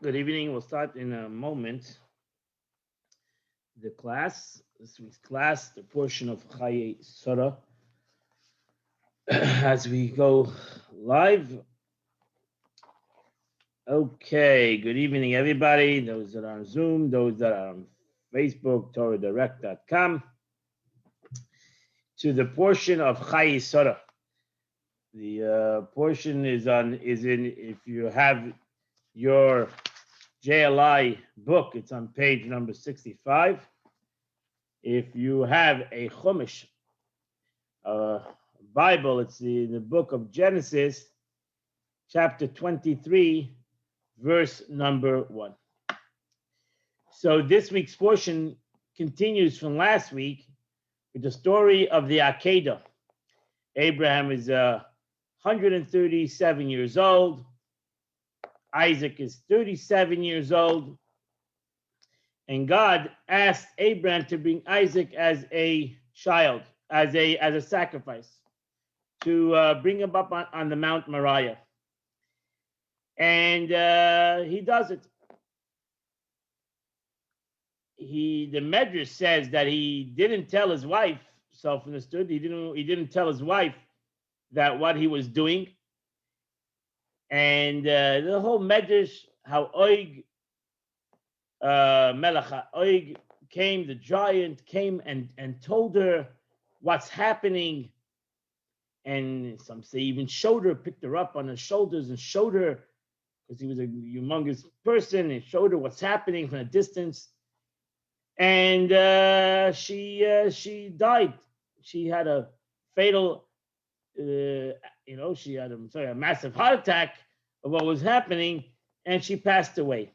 Good evening. We'll start in a moment. The class, this week's class, the portion of Chaya Sara, as we go live. Okay, good evening, everybody. Those that are on Zoom, those that are on Facebook, TorahDirect.com, to the portion of Chaya Sara. The portion is in, if you have your JLI book, it's on page number 65. If you have a Chumash Bible, it's in the book of Genesis, chapter 23, verse number 1. So this week's portion continues from last week with the story of the Akedah. Abraham is 137 years old. Isaac is 37 years old. And God asked Abraham to bring Isaac as a child, as a sacrifice, to bring him up on the Mount Moriah. And he does it. The Medrash says that he didn't tell his wife, self-understood, he didn't tell his wife that what he was doing. And the whole Medrash, how Og, Melech Og came, the giant came and told her what's happening. And some say even showed her, picked her up on his shoulders and showed her, because he was a humongous person, and showed her what's happening from a distance. And she died. She had a fatal, she had a massive heart attack of what was happening, and she passed away.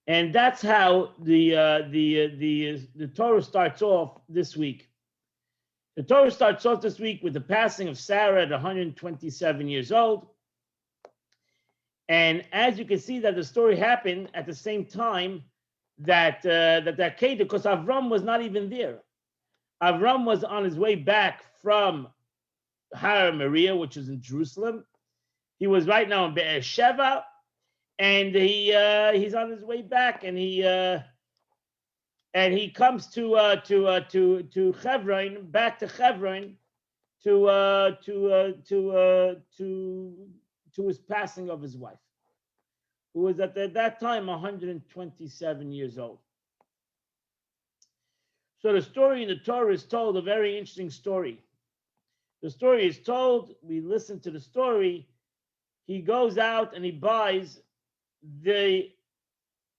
And that's how the Torah starts off this week. The Torah starts off this week with the passing of Sarah at 127 years old. And as you can see, that the story happened at the same time that Akedah, because Avram was not even there. Avram was on his way back from Har Moriah, which is in Jerusalem. He was right now in Be'er Sheva, and he's on his way back, and he comes to Hebron, back to Hebron, to his passing of his wife, who was at that time 127 years old. So the story in the Torah is told, a very interesting story. The story is told, we listen to the story. He goes out and he buys the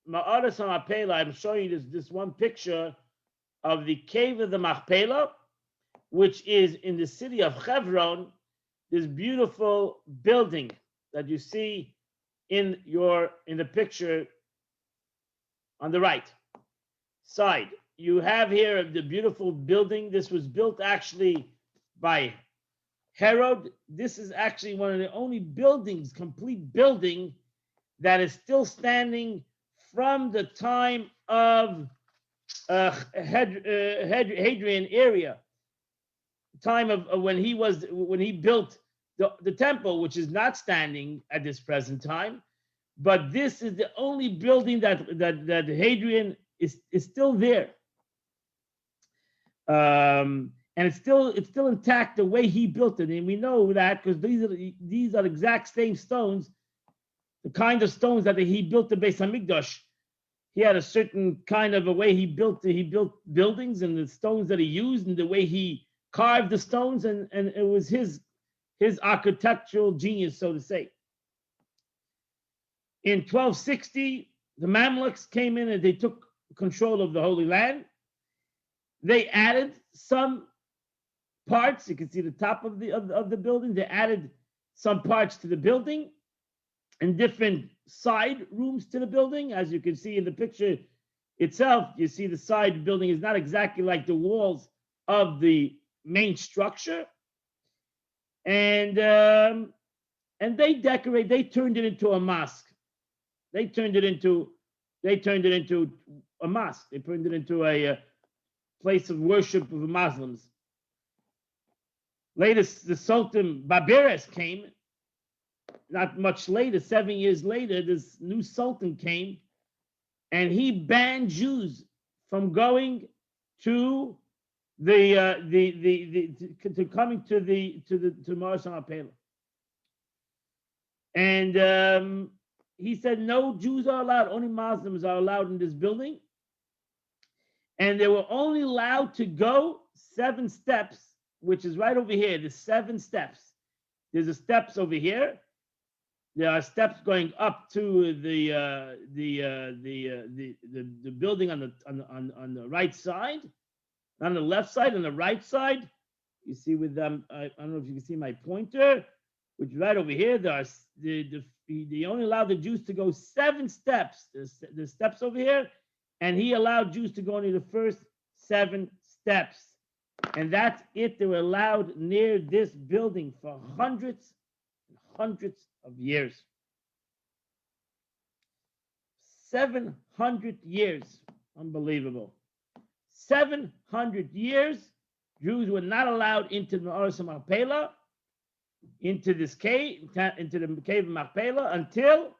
Ma'aras HaMachpelah. I'm showing you this one picture of the cave of the Machpelah, which is in the city of Hebron, this beautiful building that you see in the picture on the right side. You have here the beautiful building. This was built actually by Herod. This is actually one of the only buildings, complete building, that is still standing from the time of Hadrian area, time of when he built the temple, which is not standing at this present time. But this is the only building that Hadrian is still there. And it's still intact the way he built it, and we know that because these are the exact same stones, the kind of stones that he built the Beis Hamikdash. He had a certain kind of a way he built buildings, and the stones that he used, and the way he carved the stones, and it was his architectural genius, so to say. In 1260, the Mamluks came in and they took control of the Holy Land. They added some parts. You can see the top of the building. They added some parts to the building and different side rooms to the building. As you can see in the picture itself, you see the side building is not exactly like the walls of the main structure. And they turned it into a mosque. They turned it into a mosque. They turned it into a place of worship of the Muslims. Later, the Sultan Barbaros came, not much later, 7 years later, this new sultan came and he banned Jews from going to coming to Mars Pela. And he said no Jews are allowed, only Muslims are allowed in this building. And they were only allowed to go 7 steps, which is right over here. There's 7 steps. There's the steps over here. There are steps going up to the building on the right side, on the left side, on the right side. You see with them. I don't know if you can see my pointer, which is right over here. There are they only allowed the Jews to go 7 steps. There's steps over here, and he allowed Jews to go only the first 7 steps, and that's it. They were allowed near this building for hundreds and hundreds of years. 700 years. Unbelievable. 700 years, Jews were not allowed into the Ma'aras Machpelah, into this cave, into the cave of Machpelah, until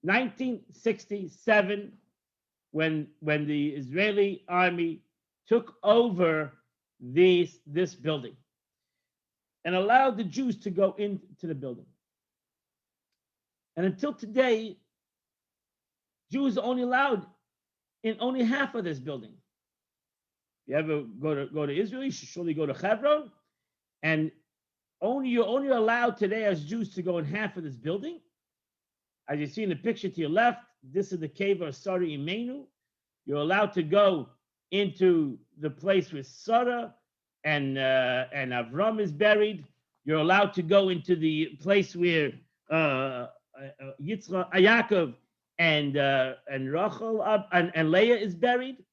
1967, when the Israeli army took over this building and allowed the Jews to go into the building. And until today, Jews are only allowed in only half of this building. If you ever go to Israel, you should surely go to Hebron, and you're only allowed today as Jews to go in half of this building. As you see in the picture to your left, this is the cave of Sarah Imenu. You're allowed to go into the place where Sarah and Avram is buried. You're allowed to go into the place where Yitzchak, Yaakov, and Rachel and Leah is buried.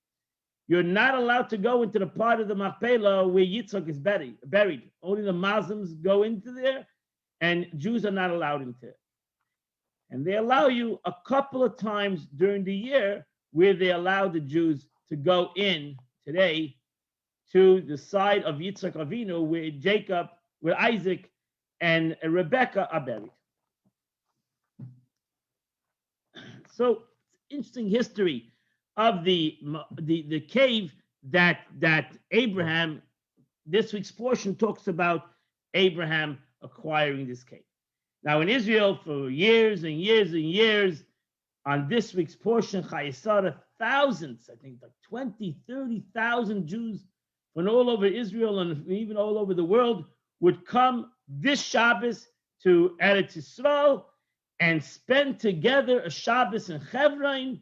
You're not allowed to go into the part of the Machpelah where Yitzchak is buried. Only the Muslims go into there, and Jews are not allowed into it. And they allow you a couple of times during the year where they allow the Jews to go in today to the side of Yitzchak Avinu where Isaac and Rebecca are buried. So, interesting history of the cave that Abraham, this week's portion talks about Abraham acquiring this cave. Now in Israel for years and years and years, on this week's portion, Chaya Sara, thousands, I think like 20, 30,000 Jews from all over Israel and even all over the world would come this Shabbos to Eretz Yisrael and spend together a Shabbos in Hebron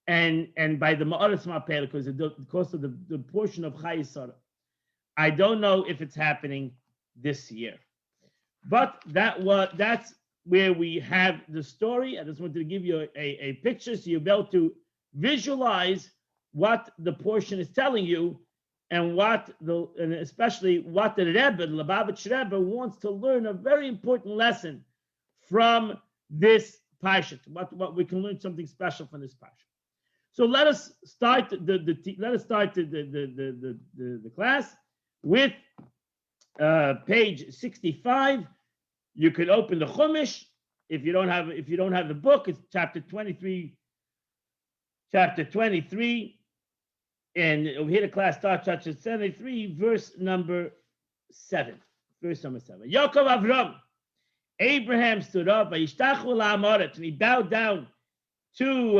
and by the Ma'aras Ma'pelah, because of the portion of Chaya Sara. I don't know if it's happening this year, but that's where we have the story. I just wanted to give you a picture so you'll be able to visualize what the portion is telling you, and especially what the Rebbe, the Lubavitch Rebbe, wants to learn a very important lesson from this parsha. What we can learn something special from this parsha. So let us start the class with page 65. You could open the Chumash. If you don't have the book, it's chapter 23. Chapter 23, and over here the class starts chapter 73, verse number 7. Verse number 7. Yaakov Avram, Abraham stood up, and he bowed down to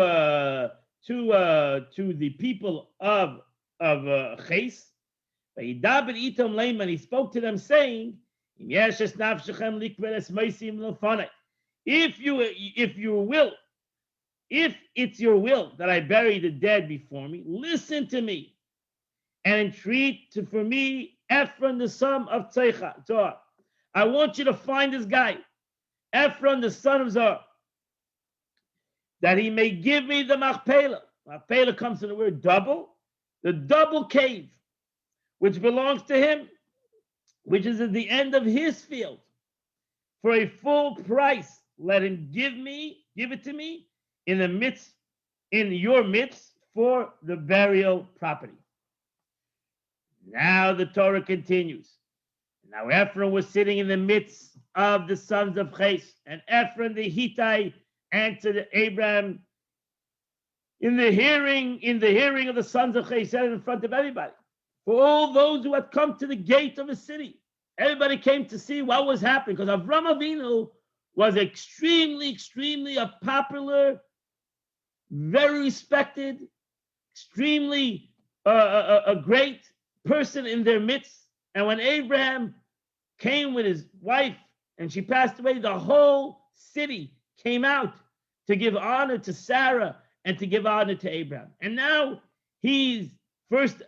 the people of Ches. And he spoke to them, saying, if it's your will that I bury the dead before me, listen to me and entreat for me Ephron the son of Tzorah. I want you to find this guy, Ephron the son of Zor, that he may give me the Machpelah. Machpelah comes from the word double, the double cave, which belongs to him, which is at the end of his field. For a full price, let him give it to me in your midst for the burial property. Now the Torah continues. Now Ephron was sitting in the midst of the sons of Ches, and Ephron the Hittite answered Abraham in the hearing of the sons of Ches, said it in front of everybody. For all those who had come to the gate of the city, everybody came to see what was happening, because Avram Avinu was extremely a popular, very respected, extremely a great person in their midst. And when Abraham came with his wife and she passed away, the whole city came out to give honor to Sarah and to give honor to Abraham. And now he's first,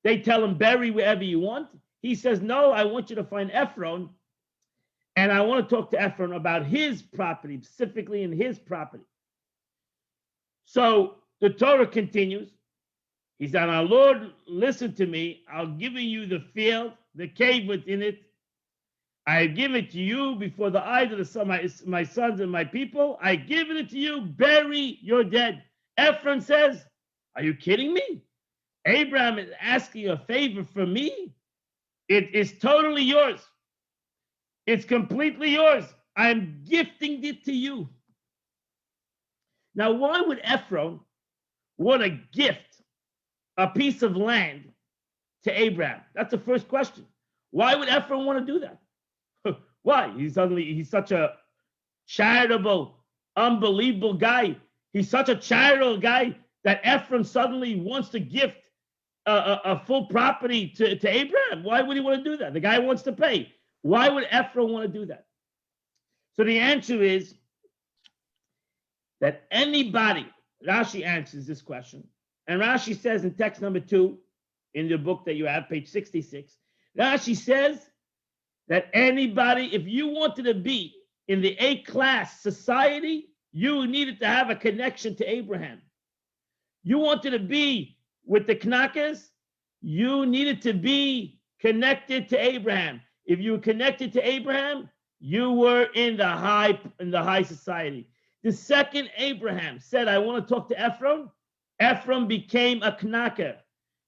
they tell him, bury wherever you want. He says, no, I want you to find Ephron, and I want to talk to Ephron about his property, specifically in his property. So the Torah continues. He said, our Lord, listen to me. I'll give you the field, the cave within it. I give it to you before the eyes of my sons and my people. I give it to you. Bury your dead. Ephron says, are you kidding me? Abraham is asking a favor from me. It is totally yours. It's completely yours. I'm gifting it to you. Now, why would Ephron want to gift a piece of land to Abraham? That's the first question. Why would Ephron want to do that? Why? He's such a charitable, unbelievable guy. He's such a charitable guy that Ephron suddenly wants to gift a full property to Abraham. Why would he want to do that? The guy wants to pay. Why would Ephron want to do that? So the answer is that anybody, Rashi answers this question, and Rashi says in text number 2 in the book that you have, page 66, Rashi says that anybody, if you wanted to be in the A-class society, you needed to have a connection to Abraham. You wanted to be with the Knackers, you needed to be connected to Abraham. If you were connected to Abraham, you were in the high society. The second Abraham said, I want to talk to Ephron, Ephron became a Knacker.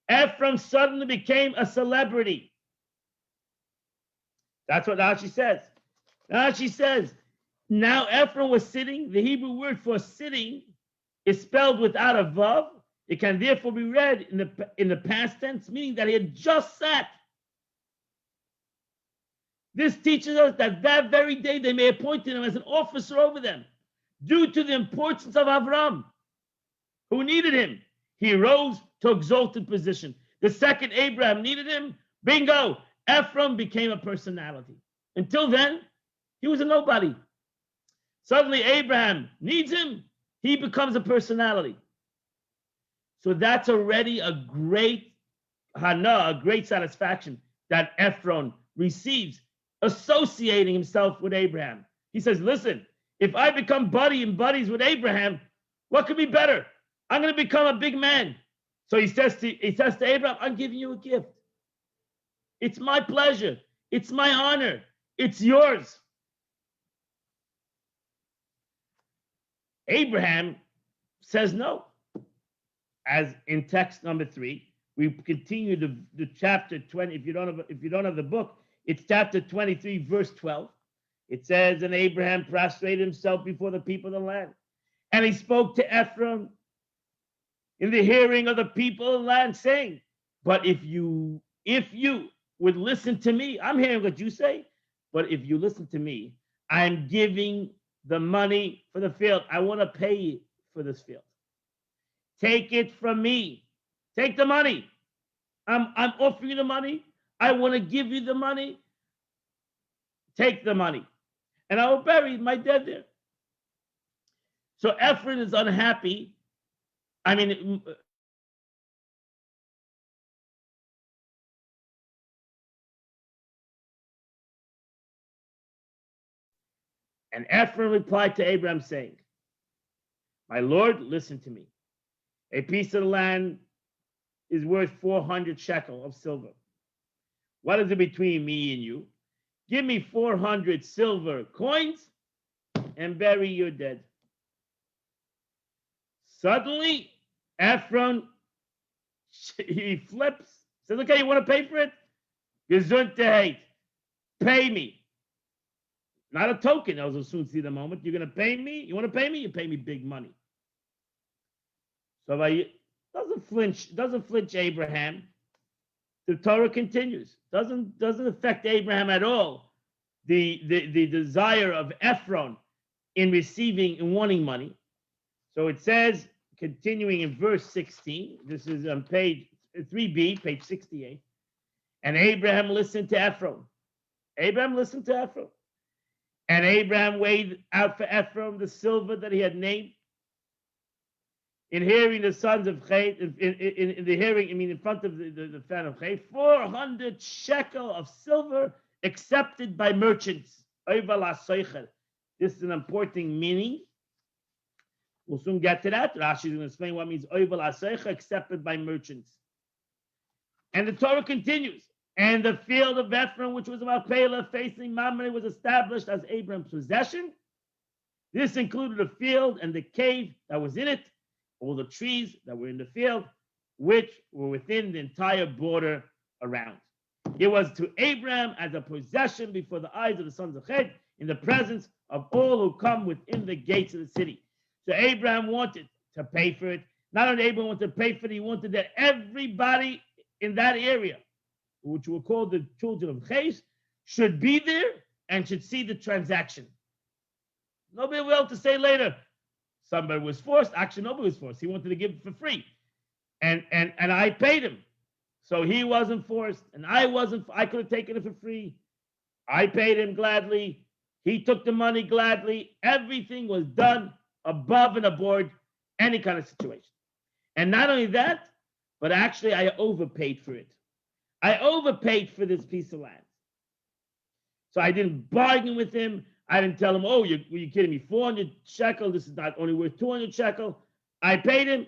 Ephron suddenly became a celebrity. That's what Rashi says. Rashi says, now Ephron was sitting. The Hebrew word for sitting is spelled without a vav. It can therefore be read in the past tense, meaning that he had just sat. This teaches us that very day they may appoint him as an officer over them, due to the importance of Avram, who needed him. He rose to exalted position. The second Abraham needed him. Bingo! Ephron became a personality. Until then, he was a nobody. Suddenly, Abraham needs him. He becomes a personality. So that's already a great hana, a great satisfaction that Ephron receives, associating himself with Abraham. He says, listen, if I become buddies with Abraham, what could be better? I'm going to become a big man. So he says to Abraham, I'm giving you a gift. It's my pleasure. It's my honor. It's yours. Abraham says no. As in text number 3, we continue the chapter 20. If you don't have the book, it's chapter 23, verse 12. It says, and Abraham prostrated himself before the people of the land, and he spoke to Ephron in the hearing of the people of the land, saying, but if you would listen to me, I'm hearing what you say, but if you listen to me, I'm giving the money for the field. I want to pay for this field. Take it from me. Take the money. I'm offering you the money. I want to give you the money. Take the money. And I will bury my dead there. So Ephron is unhappy. And Ephron replied to Abraham, saying, my Lord, listen to me. A piece of the land is worth 400 shekel of silver. What is it between me and you? Give me 400 silver coins and bury your dead. Suddenly, Ephron, he flips, says, okay, you want to pay for it? Gesundheit. pay me. Not a token, as we'll soon see in a moment. You're going to pay me? You want to pay me? You pay me big money. So doesn't flinch Abraham. The Torah continues. Doesn't affect Abraham at all. The desire of Ephron in receiving and wanting money. So it says, continuing in verse 16, this is on page 3b, page 68. And Abraham listened to Ephron. Abraham listened to Ephron. And Abraham weighed out for Ephron the silver that he had named. In hearing the sons of Chet, in the hearing, in front of the fan of Chet, 400 shekel of silver accepted by merchants. This is an important meaning. We'll soon get to that. Rashi is going to explain what means accepted by merchants. And the Torah continues. And the field of Ephron, which was about Pelah, facing Mamre, was established as Abraham's possession. This included the field and the cave that was in it, all the trees that were in the field, which were within the entire border around. It was to Abraham as a possession before the eyes of the sons of Chet, in the presence of all who come within the gates of the city. So Abraham wanted to pay for it. Not only Abraham wanted to pay for it, he wanted that everybody in that area, which were called the children of Ches, should be there and should see the transaction. Nobody will be able to say later, somebody was forced. Actually, nobody was forced. He wanted to give it for free. And I paid him. So he wasn't forced, and I wasn't. I could have taken it for free. I paid him gladly. He took the money gladly. Everything was done above and aboard any kind of situation. And not only that, but actually I overpaid for it. I overpaid for this piece of land. So I didn't bargain with him. I didn't tell him, oh, were you kidding me? 400 shekel. This is not only worth 200 shekel. I paid him,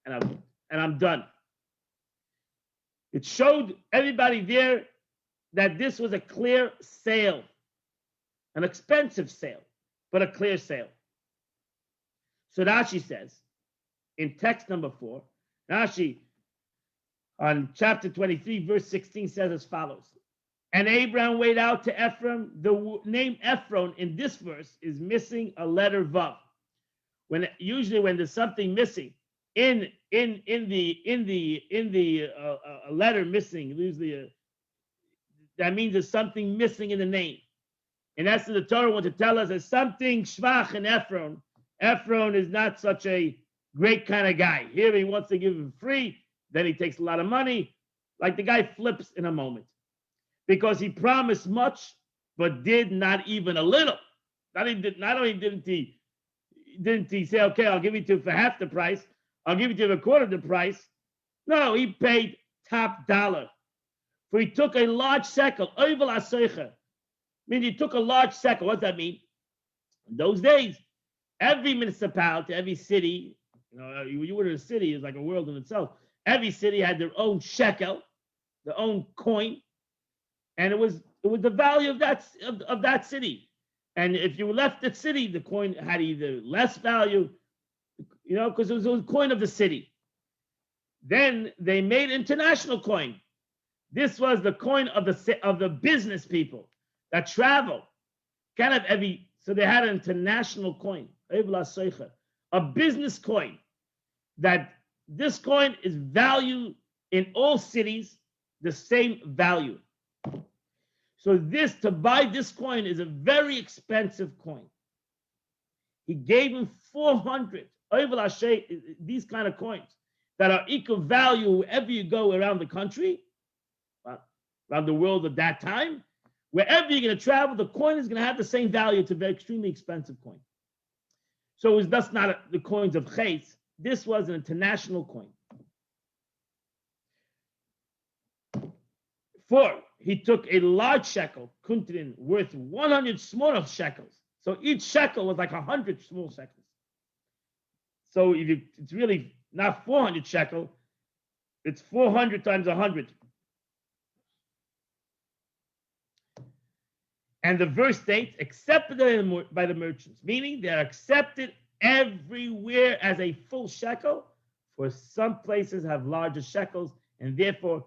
and I'm done. It showed everybody there that this was a clear sale, an expensive sale, but a clear sale. So Rashi says, in text number 4, Rashi on chapter 23, verse 16 says as follows. And Abraham weighed out to Ephron. The name Ephron in this verse is missing a letter Vav. Usually when there's something missing in the letter missing, usually that means there's something missing in the name. In essence, the Torah wants to tell us there's something shvach in Ephron. Ephron is not such a great kind of guy. Here he wants to give him free, then he takes a lot of money. Like the guy flips in a moment. Because he promised much, but did not even a little. Not only didn't he say, okay, I'll give it to you for half the price, I'll give it to you for a quarter of the price. No, he paid top dollar. For he took a large shekel, oivel asoicha. Means he took a large shekel. What does that mean? In those days, every municipality, every city, you were in a city, it's like a world in itself. Every city had their own shekel, their own coin, and it was the value of that city. And if you left the city, the coin had either less value, because it was a coin of the city. Then they made international coin. This was the coin of the business people that travel. So they had an international coin, a business coin. That this coin is valued in all cities the same value. So to buy this coin is a very expensive coin. He gave him 400 these kind of coins that are equal value wherever you go around the country, around the world at that time. Wherever you're going to travel, the coin is going to have the same value. It's a very extremely expensive coin. So it was thus not the coins of Ches. This was an international coin. 4, he took a large shekel, kuntin, worth 100 small shekels. So each shekel was like 100 small shekels. So it's really not 400 shekel, it's 400 times 100. And the verse states, accepted by the merchants, meaning they're accepted everywhere as a full shekel, for some places have larger shekels, and therefore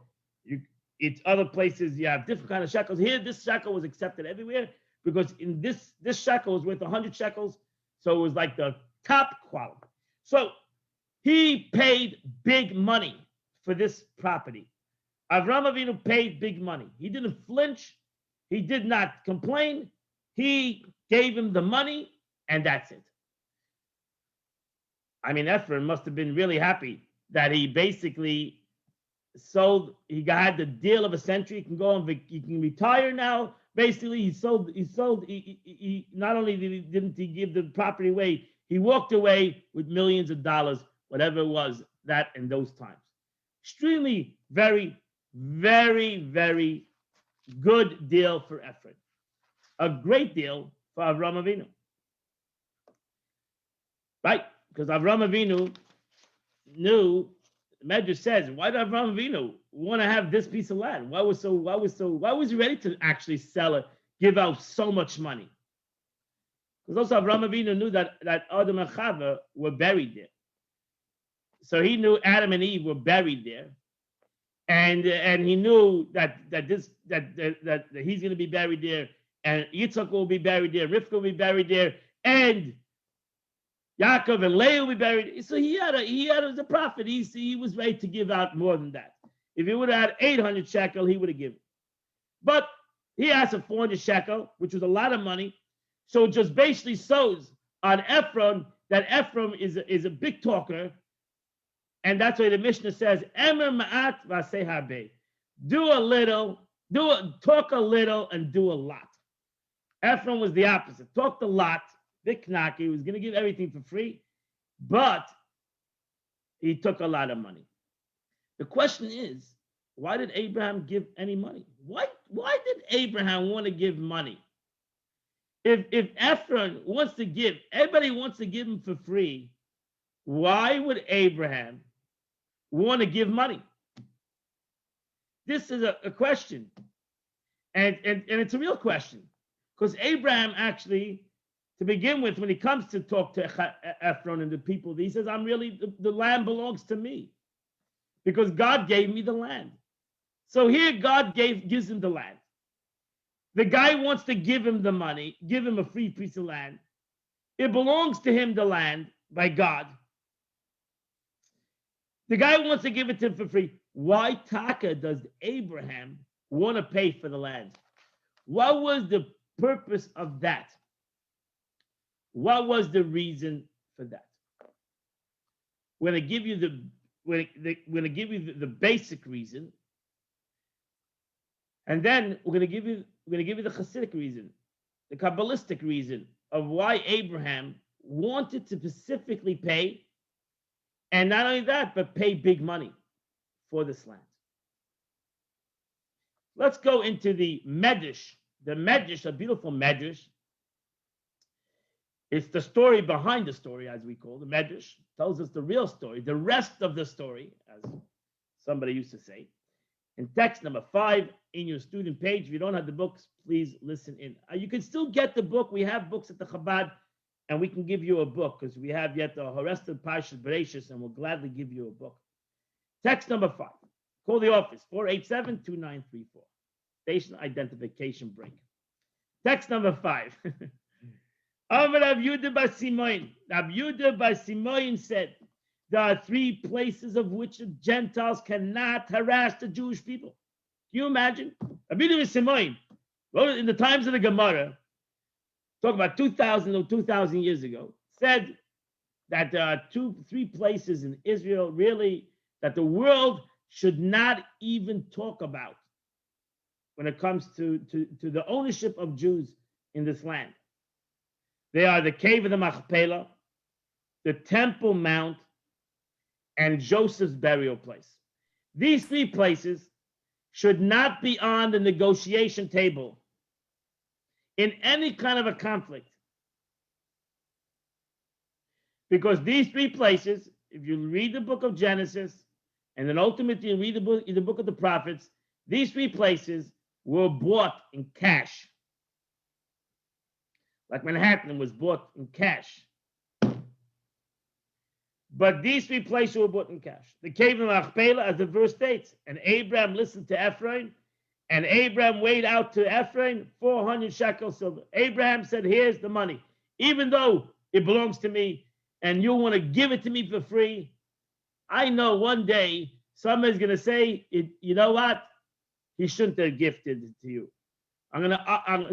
it's other places you have different kind of shekels. Here, this shekel was accepted everywhere because in this shekel was worth 100 shekels, so it was like the top quality. So he paid big money for this property. Avram Avinu paid big money. He didn't flinch. He did not complain. He gave him the money, and that's it. I mean, Ephron must have been really happy that he basically sold. He had the deal of a century. He can go on. He can retire now. Basically, he sold. He not only didn't he give the property away, he walked away with millions of dollars, whatever it was that in those times. Extremely, very, very, very good deal for Ephron. A great deal for Avram Avinu. Right? Because Avram Avinu knew, the Medrash says, why did Avram Avinu want to have this piece of land? Why was he ready to actually sell it, give out so much money? Because also Avram Avinu knew that Adam and Chava were buried there. So he knew Adam and Eve were buried there. And he knew that he's going to be buried there, and Yitzchak will be buried there, Rivka will be buried there, and Yaakov and Leah will be buried. So he had as a prophet. He was ready to give out more than that. If he would have had 800 shekel, he would have given. But he asked for 400 shekel, which was a lot of money. So it just basically shows on Ephron that Ephron is a big talker. And that's why the Mishnah says, Emer ma'at v'aseh harbe. Talk a little and do a lot. Ephron was the opposite. Talked a lot, big knock. He was going to give everything for free, but he took a lot of money. The question is, why did Abraham give any money? Why did Abraham want to give money? If Ephron wants to give, everybody wants to give him for free, why would Abraham want to give money? This is a question. And it's a real question. Because Abraham actually, to begin with, when he comes to talk to Ephron and the people, he says, the land belongs to me. Because God gave me the land. So here God gives him the land. The guy wants to give him the money, give him a free piece of land. It belongs to him, the land, by God. The guy wants to give it to him for free. Why Taka does Abraham want to pay for the land? What was the purpose of that? What was the reason for that? We're going to give you the basic reason, and then we're going to give you the Hasidic reason, the Kabbalistic reason of why Abraham wanted to specifically pay. And not only that, but pay big money for this land. Let's go into the Medrash. The Medrash, a beautiful Medrash. It's the story behind the story, as we call the Medrash. Tells us the real story, the rest of the story, as somebody used to say. In text number 5, in your student page. If you don't have the books, please listen in. You can still get the book. We have books at the Chabad. And we can give you a book because we have yet the Harested Parshas Bereshis, and we'll gladly give you a book. Text number 5. Call the office, 487-2934. Station identification break. Text number 5. Amar Rav Yehuda bar Simoin. Rav Yehuda bar Simoin said, there are 3 places of which the Gentiles cannot harass the Jewish people. Can you imagine? Rav Yehuda bar Simoin, in the times of the Gemara, talk about 2,000 years ago, said that there are 3 places in Israel really that the world should not even talk about when it comes to the ownership of Jews in this land. They are the Cave of the Machpelah, the Temple Mount, and Joseph's burial place. These 3 places should not be on the negotiation table in any kind of a conflict. Because these 3 places, if you read the book of Genesis, and then ultimately you read the book of the prophets, these 3 places were bought in cash. Like Manhattan was bought in cash. But these three places were bought in cash. The cave of Machpelah, as the verse states, and Abraham listened to Ephraim, and Abraham weighed out to Ephraim 400 shekels silver. Abraham said, here's the money. Even though it belongs to me, and you want to give it to me for free, I know one day somebody's going to say, you know what? He shouldn't have gifted it to you.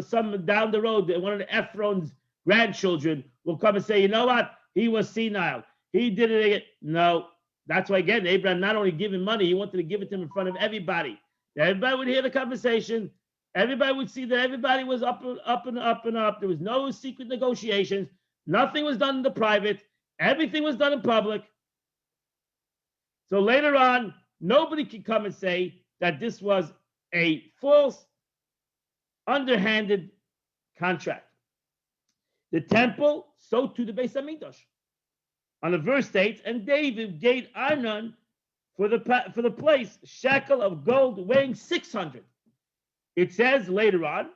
Some down the road, one of the Ephron's grandchildren will come and say, you know what? He was senile. He did it again. No, that's why, again, Abraham not only giving money, he wanted to give it to him in front of everybody. Everybody would hear the conversation. Everybody would see that everybody was up and up and up and up. There was no secret negotiations. Nothing was done in the private. Everything was done in public. So later on, nobody could come and say that this was a false, underhanded contract. The temple, so to the Beis Hamikdash. On the verse states, and David gave Arnon for the place shekel of gold weighing 600. It says later on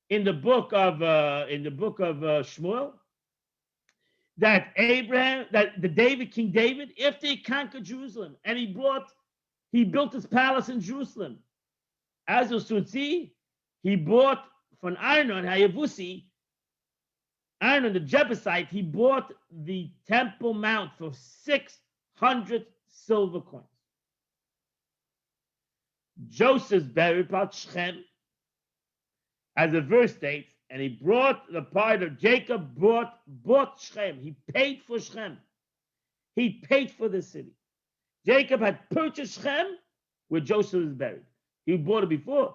in the book of Shmuel that King David, after he conquered Jerusalem and he built his palace in Jerusalem. As you'll soon see, he bought from Arnon Hayavusi, Arnon the Jebusite, he bought the Temple Mount for 600 silver coins. Joseph's buried at Shechem, as the verse states, and he brought the part of Jacob, bought Shechem. He paid for Shechem. He paid for the city. Jacob had purchased Shechem where Joseph was buried. He bought it before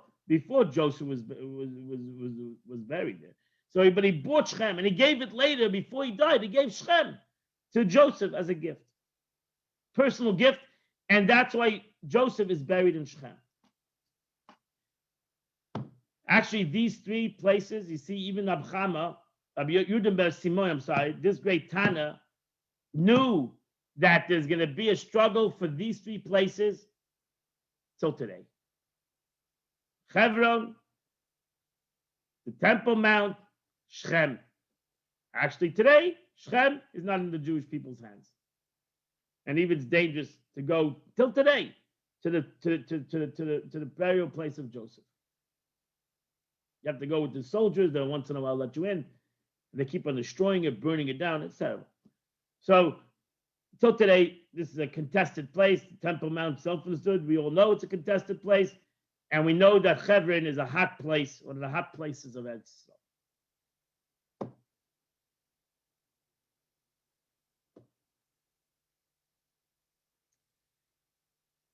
Joseph was buried there. So, but he bought Shechem, and he gave it later before he died. He gave Shechem to Joseph as a gift, personal gift, and that's why Joseph is buried in Shechem. Actually, these three places, you see, even Abchama, Yudim Ber Simon, this great Tana, knew that there's going to be a struggle for these three places till today. Hebron, the Temple Mount, Shechem. Actually, today, Shechem is not in the Jewish people's hands, and even it's dangerous to go till today to the burial place of Joseph. You have to go with the soldiers. Then once in a while let you in. They keep on destroying it, burning it down. It's terrible. So, till today, this is a contested place. The Temple Mount, self-understood. We all know it's a contested place. And we know that Hebron is a hot place, one of the hot places of Eretz Yisrael.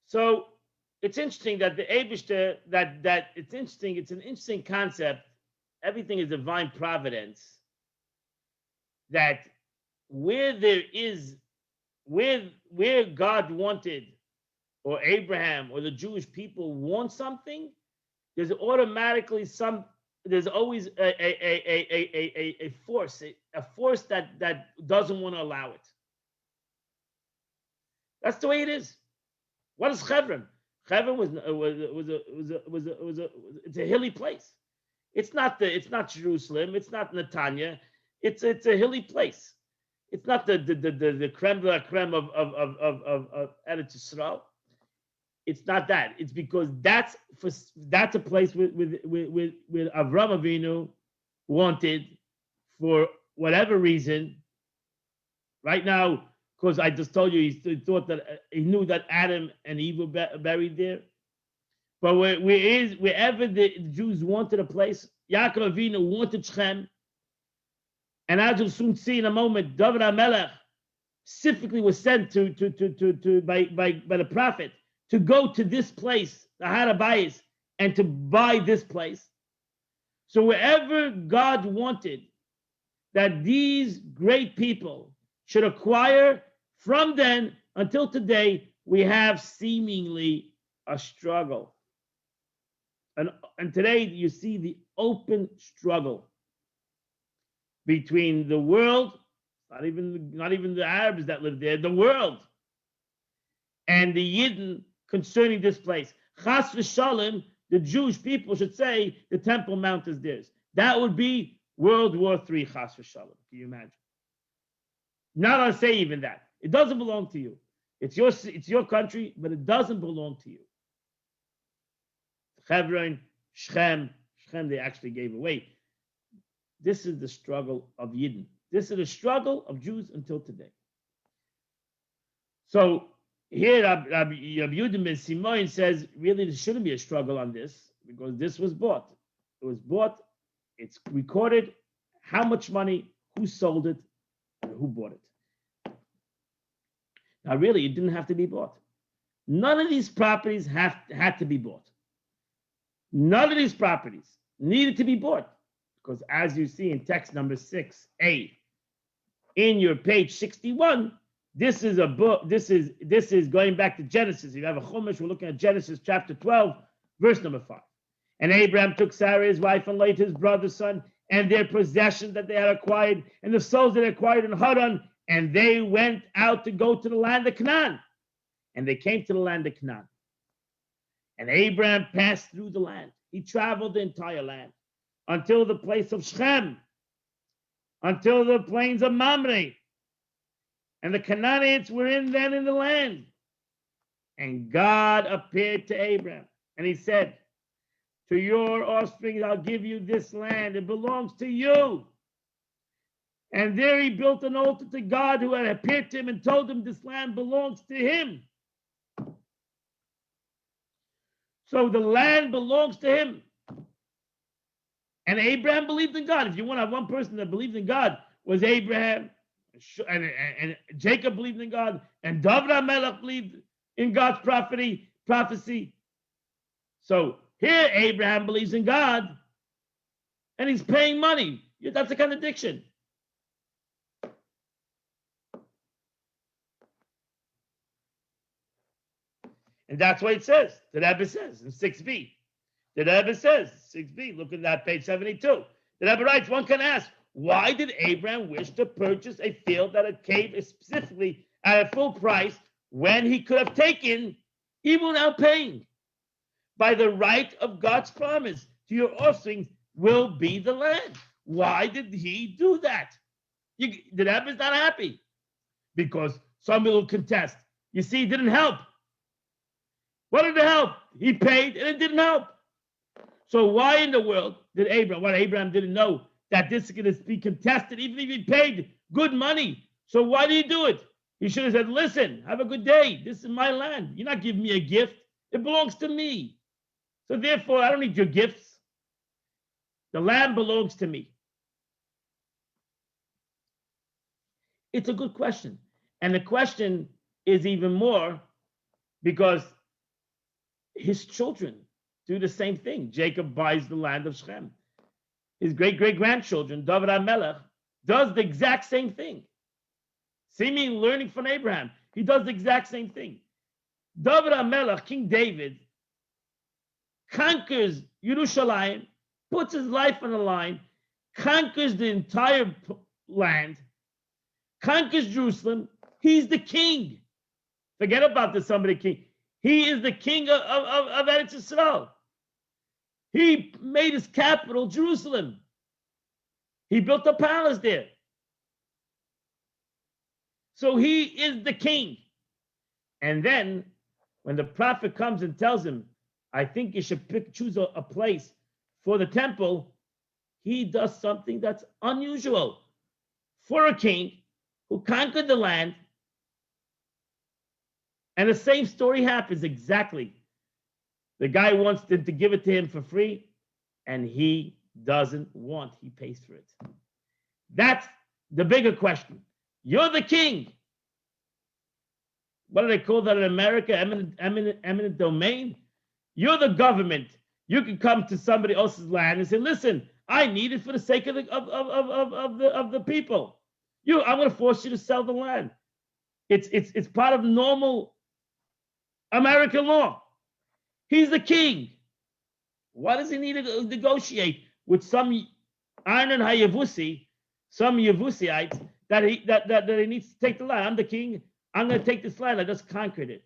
So, it's interesting that the Eibishter, that it's interesting, it's an interesting concept. Everything is divine providence. That where God wanted, or Abraham, or the Jewish people want something, there's automatically there's always a force that doesn't want to allow it. That's the way it is. What is Hebron? Hebron it's a hilly place. It's not Jerusalem. It's not Netanya. It's a hilly place. It's not the creme de la creme of Eretz Yisrael. It's not that. It's because that's a place with Avram Avinu wanted for whatever reason. Right now, because I just told you, he thought that he knew that Adam and Eve were buried there. But wherever the Jews wanted a place, Yaakov Avinu wanted Shechem. And as you'll soon see in a moment, David HaMelech specifically was sent by the prophet to go to this place, the Har HaBayis, and to buy this place. So wherever God wanted that these great people should acquire, from then until today, we have seemingly a struggle. And today you see the open struggle between the world, not even the Arabs that live there, the world, and the Yidden concerning this place. Chas v'shalom, the Jewish people should say the Temple Mount is theirs. That would be World War III, chas v'shalom. Can you imagine? Not to say even that. It doesn't belong to you. It's your country, but it doesn't belong to you. Hebron, Shechem they actually gave away. This is the struggle of Yidden. This is the struggle of Jews until today. So here Rabbi Yehuda ben Simon says, really there shouldn't be a struggle on this because this was bought. It was bought, it's recorded, how much money, who sold it, and who bought it. Now really, it didn't have to be bought. None of these properties had to be bought. None of these properties needed to be bought because as you see in text number 6a in your page 61, this is a book, this is going back to Genesis. If you have a Chumash, we're looking at Genesis chapter 12, verse number 5. And Abraham took Sarah his wife and Lot his brother's son and their possessions that they had acquired and the souls that they acquired in Haran, and they went out to go to the land of Canaan. And they came to the land of Canaan. And Abraham passed through the land. He traveled the entire land until the place of Shechem, until the plains of Mamre. And the Canaanites were then in the land. And God appeared to Abraham. And he said, to your offspring, I'll give you this land. It belongs to you. And there he built an altar to God who had appeared to him and told him this land belongs to him. So the land belongs to him. And Abraham believed in God. If you want to have one person that believed in God, was Abraham, and Jacob believed in God, and David HaMelech believed in God's prophecy. So here Abraham believes in God, and he's paying money. That's a contradiction. And that's what it says. The Rebbe says in 6b. The Rebbe says, 6b, look at that page 72. The Rebbe writes, one can ask, why did Abraham wish to purchase a field that had caved specifically at a full price when he could have taken, even without paying? By the right of God's promise, to your offspring will be the land. Why did he do that? The Rebbe is not happy because some will contest. You see, it didn't help. What did it help? He paid and it didn't help. So why in the world did Abraham didn't know that this is going to be contested even if he paid good money. So why did he do it? He should have said, listen, have a good day. This is my land. You're not giving me a gift. It belongs to me. So therefore, I don't need your gifts. The land belongs to me. It's a good question. And the question is even more because his children do the same thing. Jacob buys the land of Shechem. His great-great-grandchildren, David HaMelech, does the exact same thing. Seemingly learning from Abraham. He does the exact same thing. David HaMelech, King David, conquers Yerushalayim, puts his life on the line, conquers the entire land, conquers Jerusalem. He's the king. Forget about the somebody king. He is the king of Eretz Yisrael. He made his capital Jerusalem. He built a palace there. So he is the king. And then when the prophet comes and tells him, I think you should choose a place for the temple, he does something that's unusual for a king who conquered the land. And the same story happens exactly. The guy wants to give it to him for free, and he doesn't want. He pays for it. That's the bigger question. You're the king. What do they call that in America? Eminent domain? You're the government. You can come to somebody else's land and say, listen, I need it for the sake of the people. I'm going to force you to sell the land. It's part of normal American law. He's the king. Why does he need to negotiate with some Arnon HaYevusi, some Yevusiite, that he needs to take the land? I'm the king. I'm going to take this land. I just conquered it.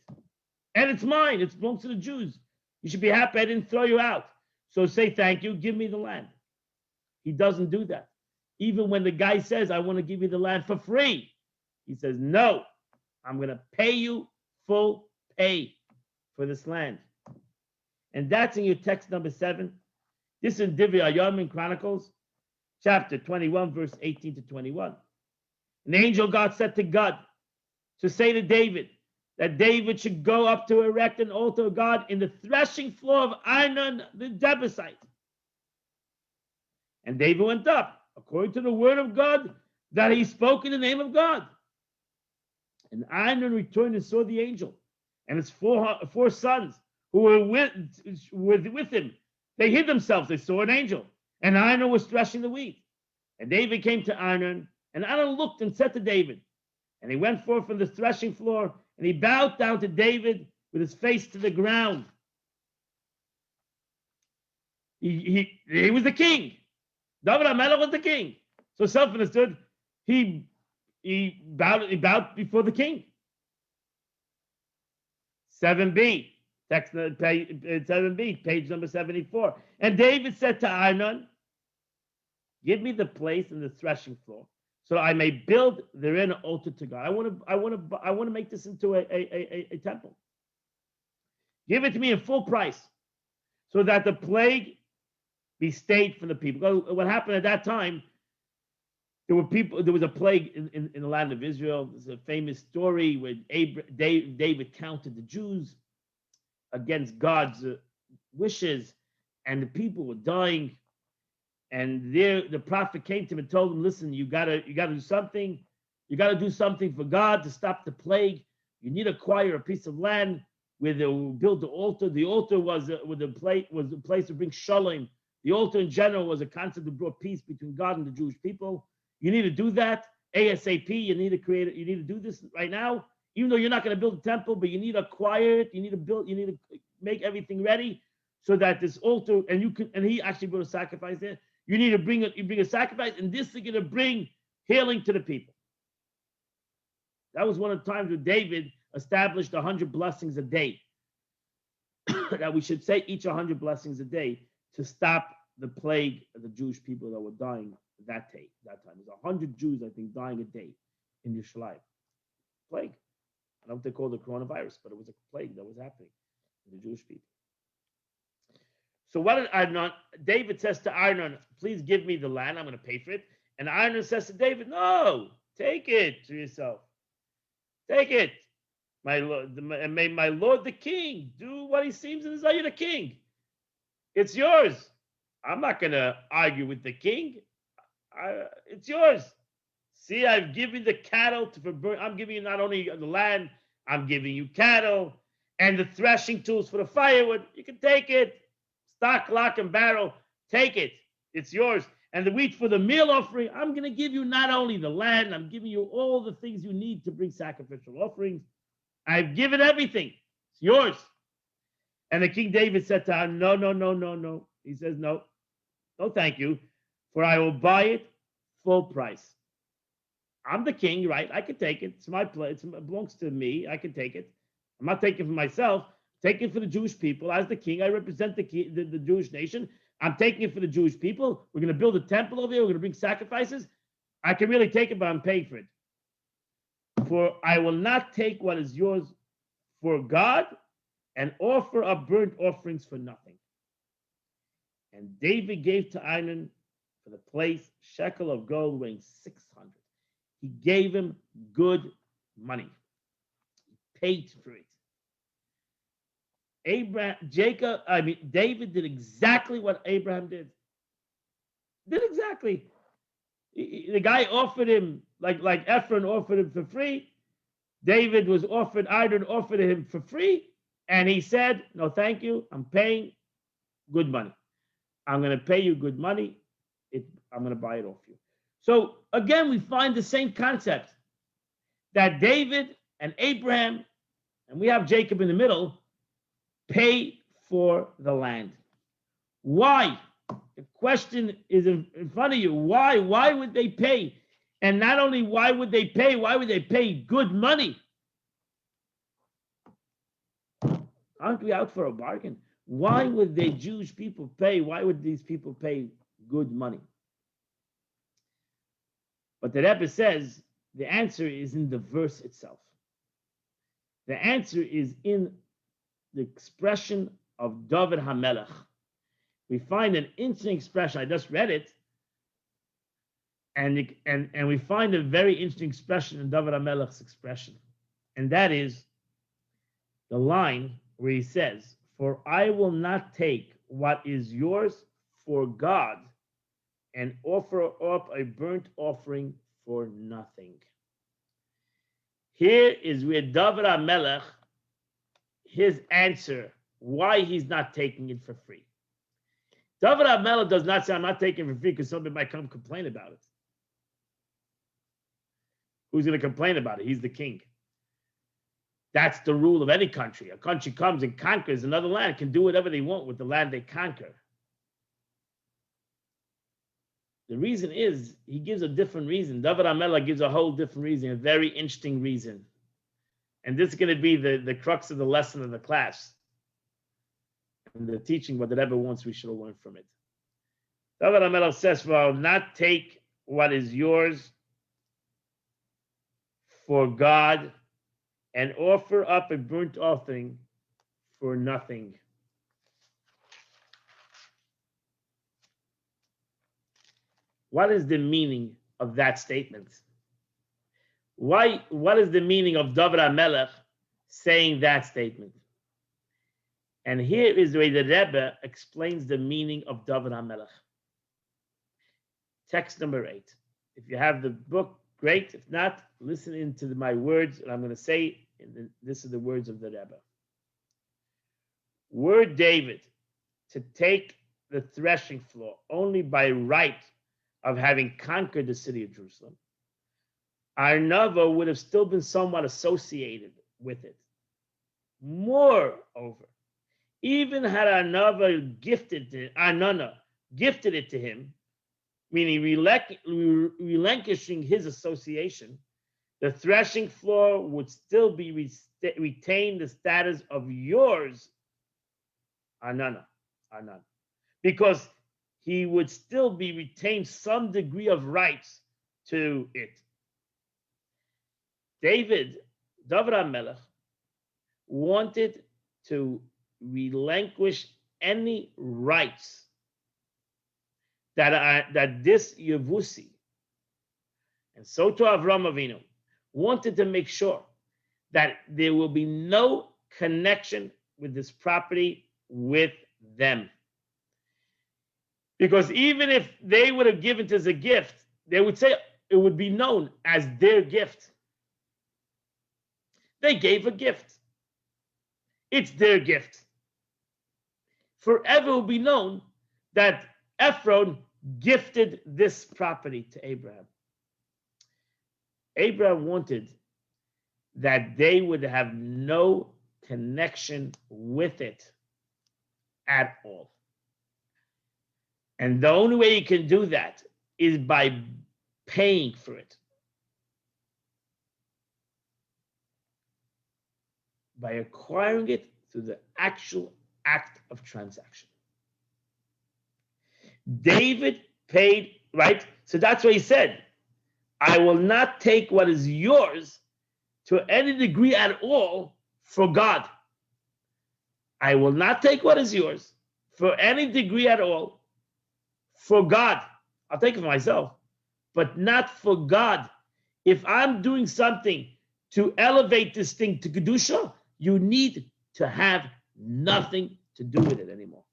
And it's mine. It belongs to the Jews. You should be happy I didn't throw you out. So say thank you. Give me the land. He doesn't do that. Even when the guy says, I want to give you the land for free, he says, no, I'm going to pay you full pay for this land. And that's in your text number 7. This is in Divrei Hayamim Chronicles, chapter 21, verse 18 to 21. An angel God said to God to say to David that David should go up to erect an altar of God in the threshing floor of Arnon the Jebusite. And David went up, according to the word of God that he spoke in the name of God. And Arnon returned and saw the angel and his four sons who were with him. They hid themselves. They saw an angel. And Arnon was threshing the wheat. And David came to Arnon, and Arnon looked and said to David, and he went forth from the threshing floor, and he bowed down to David with his face to the ground. He was the king. David HaMelech was the king. So self-understood, he bowed before the king. 7b, text 7b, page number 74. And David said to Arnon, give me the place in the threshing floor, so I may build therein an altar to God. I want to make this into a temple. Give it to me in full price, so that the plague be stayed from the people. What happened at that time? There was a plague in the land of Israel. There's a famous story where David counted the Jews against God's wishes, and the people were dying. And there, the prophet came to him and told him, "Listen, you gotta do something. You gotta do something for God to stop the plague. You need to acquire a piece of land where they will build the altar. The altar was a place to bring shalom. The altar in general was a concept that brought peace between God and the Jewish people. You need to do that ASAP. You need to create it. You need to do this right now. Even though you're not going to build a temple, but you need to acquire it. You need to make everything ready so that this altar, and he actually brought a sacrifice there. You need to bring a sacrifice, and this is going to bring healing to the people." That was one of the times where David established 100 blessings a day. That we should say each 100 blessings a day to stop the plague of the Jewish people that were dying that time. There's 100 Jews, I think, dying a day in Yerushalayim. Plague. I don't know what they call the coronavirus, but it was a plague that was happening in the Jewish people. So what did Arnon? David says to Arnon, "Please give me the land. I'm going to pay for it." And Arnon says to David, "No, take it to yourself. Take it, my lord, and may my lord the king do what he seems to desire the king. It's yours. I'm not going to argue with the king. It's yours. See, I've given the cattle I'm giving you not only the land, I'm giving you cattle and the threshing tools for the firewood. You can take it. Stock, lock, and barrel. Take it. It's yours. And the wheat for the meal offering, I'm going to give you not only the land, I'm giving you all the things you need to bring sacrificial offerings. I've given everything. It's yours." And the King David said to him, No. He says, no, thank you, for I will buy it full price. I'm the king, right? I can take it. It's my place. It belongs to me. I can take it. I'm not taking it for myself. I'm taking it for the Jewish people. As the king, I represent the Jewish nation. I'm taking it for the Jewish people. We're going to build a temple over here. We're going to bring sacrifices. I can really take it, but I'm paying for it. For I will not take what is yours for God and offer up burnt offerings for nothing. And David gave to Arnon for the place shekel of gold weighing 600. He gave him good money. He paid for it. David did exactly what Abraham did. Exactly. The guy offered him, like Ephron offered him for free. Arnon offered him for free. And he said, "No, thank you. I'm paying good money. I'm going to pay you good money. I'm going to buy it off you." So again, we find the same concept that David and Abraham, and we have Jacob in the middle, pay for the land. Why? The question is in front of you. Why? Why would they pay? And not only why would they pay good money? Aren't we out for a bargain? Why would the Jewish people pay? Why would these people pay good money? But the Rebbe says the answer is in the verse itself. The answer is in the expression of David HaMelech. We find an interesting expression. I just read it, and we find a very interesting expression in David HaMelech's expression, and that is the line where he says, "For I will not take what is yours for God and offer up a burnt offering for nothing." Here is where David HaMelech, his answer, why he's not taking it for free. David HaMelech does not say, "I'm not taking it for free because somebody might come complain about it." Who's going to complain about it? He's the king. That's the rule of any country. A country comes and conquers another land, can do whatever they want with the land they conquer. The reason is, he gives a different reason. David HaMelech gives a whole different reason, a very interesting reason. And this is going to be the crux of the lesson of the class. And the teaching what the Rebbe wants we should learn from it. David HaMelech says, "For I will not take what is yours for God and offer up a burnt offering for nothing." What is the meaning of that statement? What is the meaning of David HaMelech saying that statement? And here is the way the Rebbe explains the meaning of David HaMelech. Text number 8. If you have the book, great. If not, listen into my words, and I'm going to say, this is the words of the Rebbe. Were David to take the threshing floor only by right of having conquered the city of Jerusalem, Arnava would have still been somewhat associated with it. Moreover, even had Arnava gifted it to him, meaning relinquishing his association, the threshing floor would still be retain the status of yours, Arnan, because he would still be retained some degree of rights to it. David HaMelech wanted to relinquish any rights that this Yevusi, and so to Avram Avinu, wanted to make sure that there will be no connection with this property with them. Because even if they would have given it as a gift, they would say it would be known as their gift. They gave a gift. It's their gift. Forever will be known that Ephron gifted this property to Abraham. Abraham wanted that they would have no connection with it at all. And the only way you can do that is by paying for it. By acquiring it through the actual act of transaction. David paid, right? So that's what he said. I will not take what is yours to any degree at all for God. I will not take what is yours for any degree at all for God. I'll take it for myself, but not for God. If I'm doing something to elevate this thing to Kedusha, you need to have nothing to do with it anymore.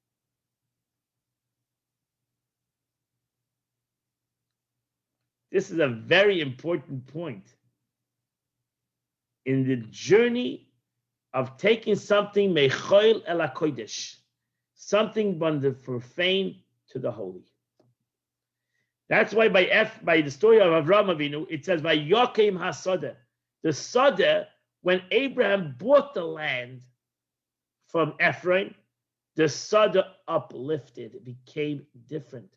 This is a very important point in the journey of taking something mechoil el hakodesh, something from the profane to the holy. That's why by the story of Avraham Avinu, it says by Yokim HaSodeh, the Sodeh, when Abraham bought the land from Ephraim, the Sodeh uplifted. It became different.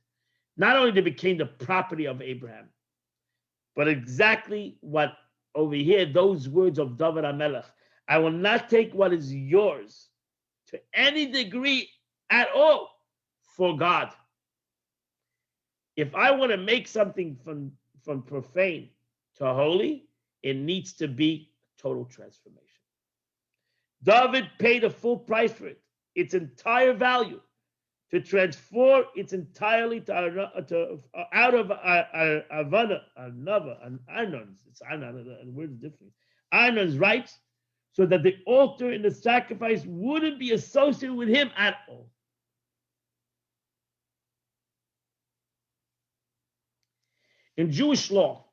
Not only did it become the property of Abraham, but exactly what over here, those words of David HaMelech, I will not take what is yours to any degree at all for God. If I want to make something from profane to holy, it needs to be total transformation. David paid a full price for it, its entire value, to transform its entirely out of Avana, Arnon's, it's Arnon, the word is different, Arnon's rights, so that the altar and the sacrifice wouldn't be associated with him at all. In Jewish law,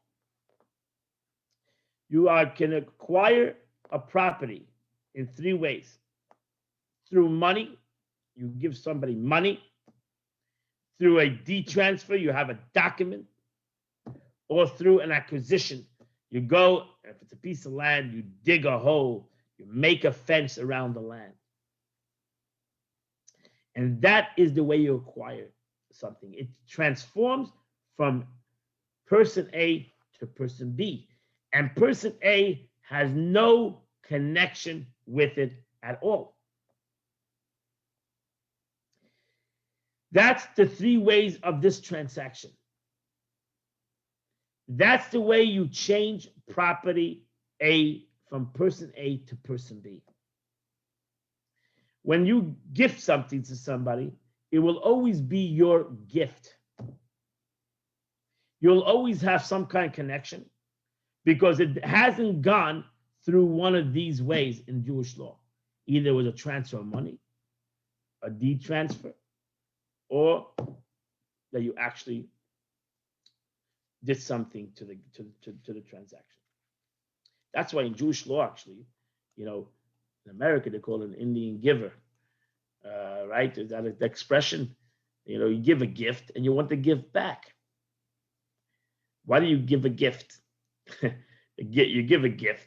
you can acquire a property in three ways. Through money, you give somebody money. Through a deed transfer, you have a document. Or through an acquisition, you go, if it's a piece of land, you dig a hole, you make a fence around the land. And that is the way you acquire something. It transforms from person A to person B. And person A has no connection with it at all. That's the three ways of this transaction. That's the way you change property A from person A to person B. When you gift something to somebody, it will always be your gift. You'll always have some kind of connection because it hasn't gone through one of these ways in Jewish law. Either it was a transfer of money, a deed transfer, or that you actually did something to the transaction. That's why in Jewish law, actually, in America they call it an Indian giver, right? Is that the expression? You give a gift and you want the gift back. Why do you give a gift? You give a gift.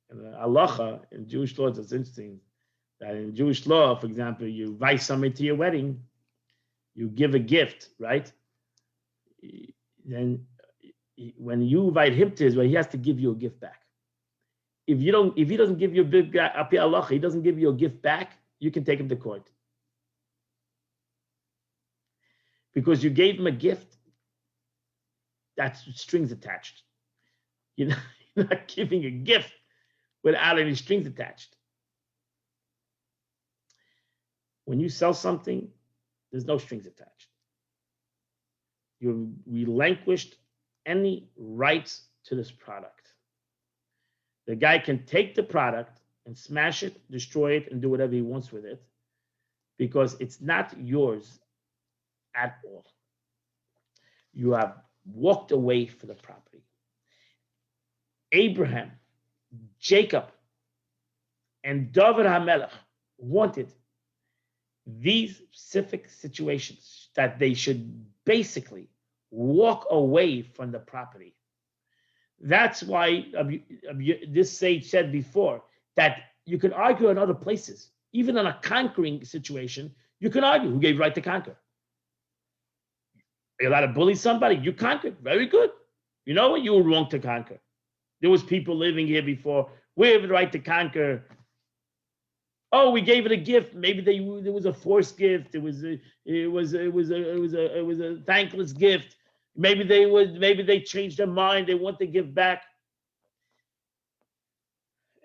And halacha in Jewish law, it's interesting that in Jewish law, for example, you invite somebody to your wedding, you give a gift, right? Then when you invite him to his wedding, he has to give you a gift back. If he doesn't give you a big api halacha, he doesn't give you a gift back, you can take him to court. Because you gave him a gift, that's strings attached. You're not giving a gift without any strings attached. When you sell something, there's no strings attached. You relinquished any rights to this product. The guy can take the product and smash it, destroy it, and do whatever he wants with it because it's not yours at all. You have walked away from the property. Abraham, Jacob, and David HaMelech wanted these specific situations that they should basically walk away from the property. That's why this sage said before that you can argue in other places. Even in a conquering situation, you can argue who gave right to conquer. You're allowed to bully somebody. You conquered. Very good. You know what? You were wrong to conquer. There was people living here before. We have the right to conquer. Oh, we gave it a gift. Maybe there was a forced gift. It was a thankless gift. Maybe they changed their mind. They want the gift back.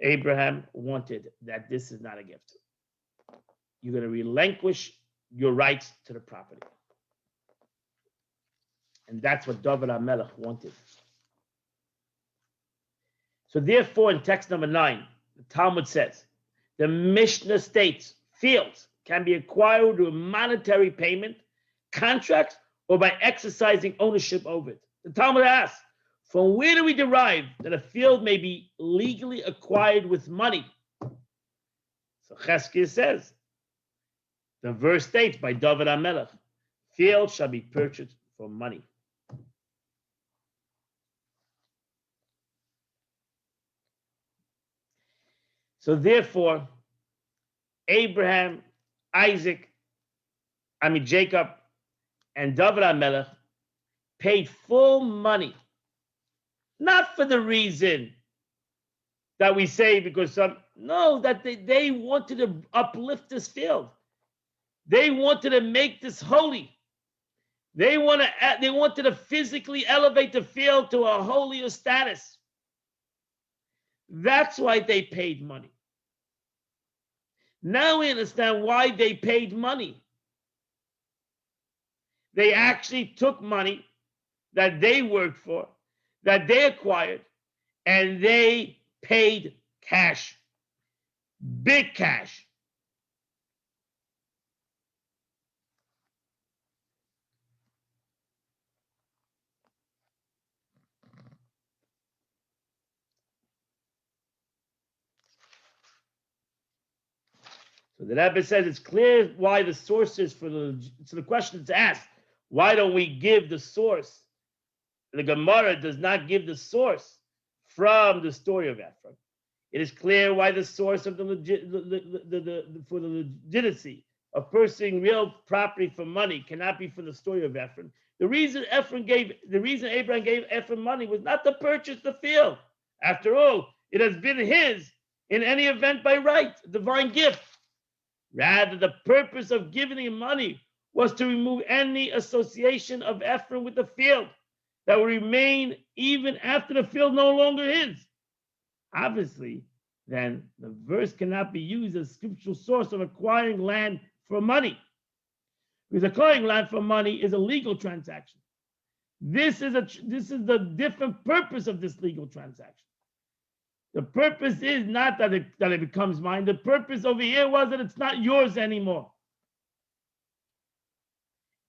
Abraham wanted that this is not a gift. You're going to relinquish your rights to the property. And that's what David HaMelech wanted. So therefore, in text number 9, the Talmud says, the Mishnah states, fields can be acquired through monetary payment, contracts, or by exercising ownership over it. The Talmud asks, from where do we derive that a field may be legally acquired with money? So Cheskia says, the verse states by David HaMelech, field shall be purchased for money. So therefore, Jacob, and David HaMelech paid full money, not for the reason that we say because that they wanted to uplift this field. They wanted to make this holy. They wanted to physically elevate the field to a holier status. That's why they paid money. Now we understand why they paid money. They actually took money that they worked for, that they acquired, and they paid cash, big cash. So the Rebbe says it's clear why the sources for the question is asked, why don't we give the source? The Gemara does not give the source from the story of Ephraim. It is clear why the source of for the legitimacy of pursuing real property for money cannot be from the story of Ephraim. The reason Abraham gave Ephraim money was not to purchase the field. After all, it has been his in any event by right, a divine gift. Rather, the purpose of giving him money was to remove any association of Ephraim with the field that will remain even after the field no longer is. Obviously, then the verse cannot be used as a scriptural source of acquiring land for money, because acquiring land for money is a legal transaction. This is the different purpose of this legal transaction. The purpose is not that it becomes mine. The purpose over here was that it's not yours anymore.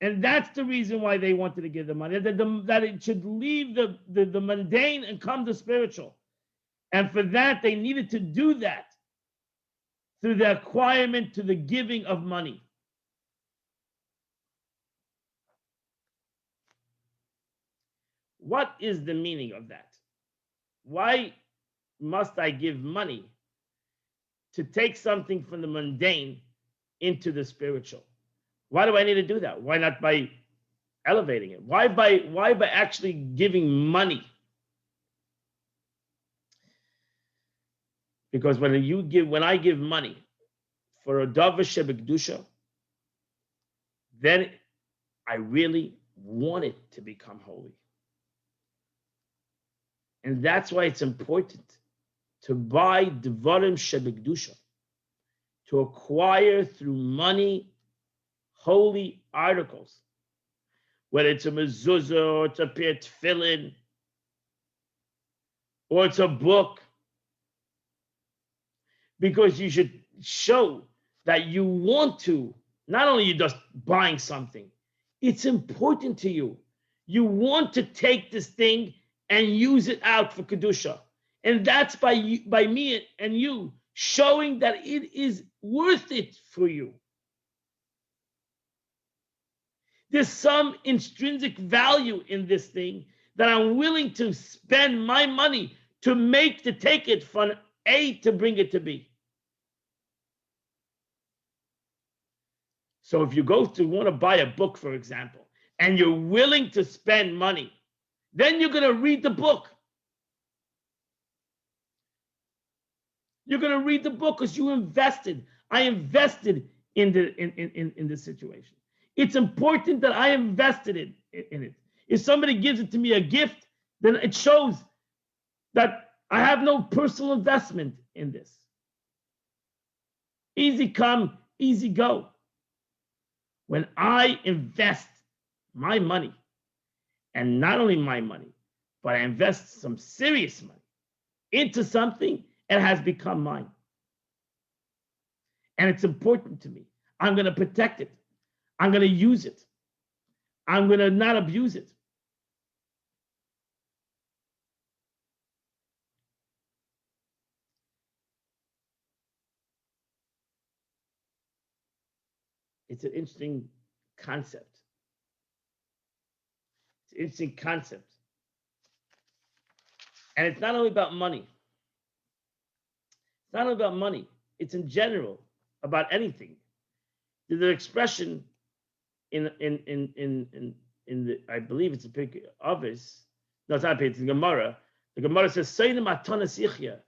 And that's the reason why they wanted to give the money, that it should leave the mundane and come to spiritual. And for that, they needed to do that through the acquirement to the giving of money. What is the meaning of that? Why must I give money to take something from the mundane into the spiritual? Why do I need to do that? Why not by elevating it? Why by actually giving money? Because when I give money for a davar shebekdusha, then I really want it to become holy. And that's why it's important to buy dvarim shebekdusha, to acquire through money holy articles, whether it's a mezuzah, or it's a pair of tefillin, or it's a book, because you should show that you want to, not only you just buying something, it's important to you. You want to take this thing and use it out for kedusha, and that's by me and you showing that it is worth it for you. There's some intrinsic value in this thing that I'm willing to spend my money to take it from A to bring it to B. So if you want to buy a book, for example, and you're willing to spend money, then you're going to read the book. You're going to read the book because you invested. I invested in the situation. It's important that I invested in it. If somebody gives it to me a gift, then it shows that I have no personal investment in this. Easy come, easy go. When I invest my money, and not only my money, but I invest some serious money into something, it has become mine. And it's important to me. I'm going to protect it. I'm going to use it. I'm going to not abuse it. It's an interesting concept. It's an interesting concept. And it's not only about money. It's not only about money. It's in general about anything. There's an expression in the, I believe it's a pic of this. No, it's not a pic, it's the Gemara. The Gemara says, "Seinim atanas yichya."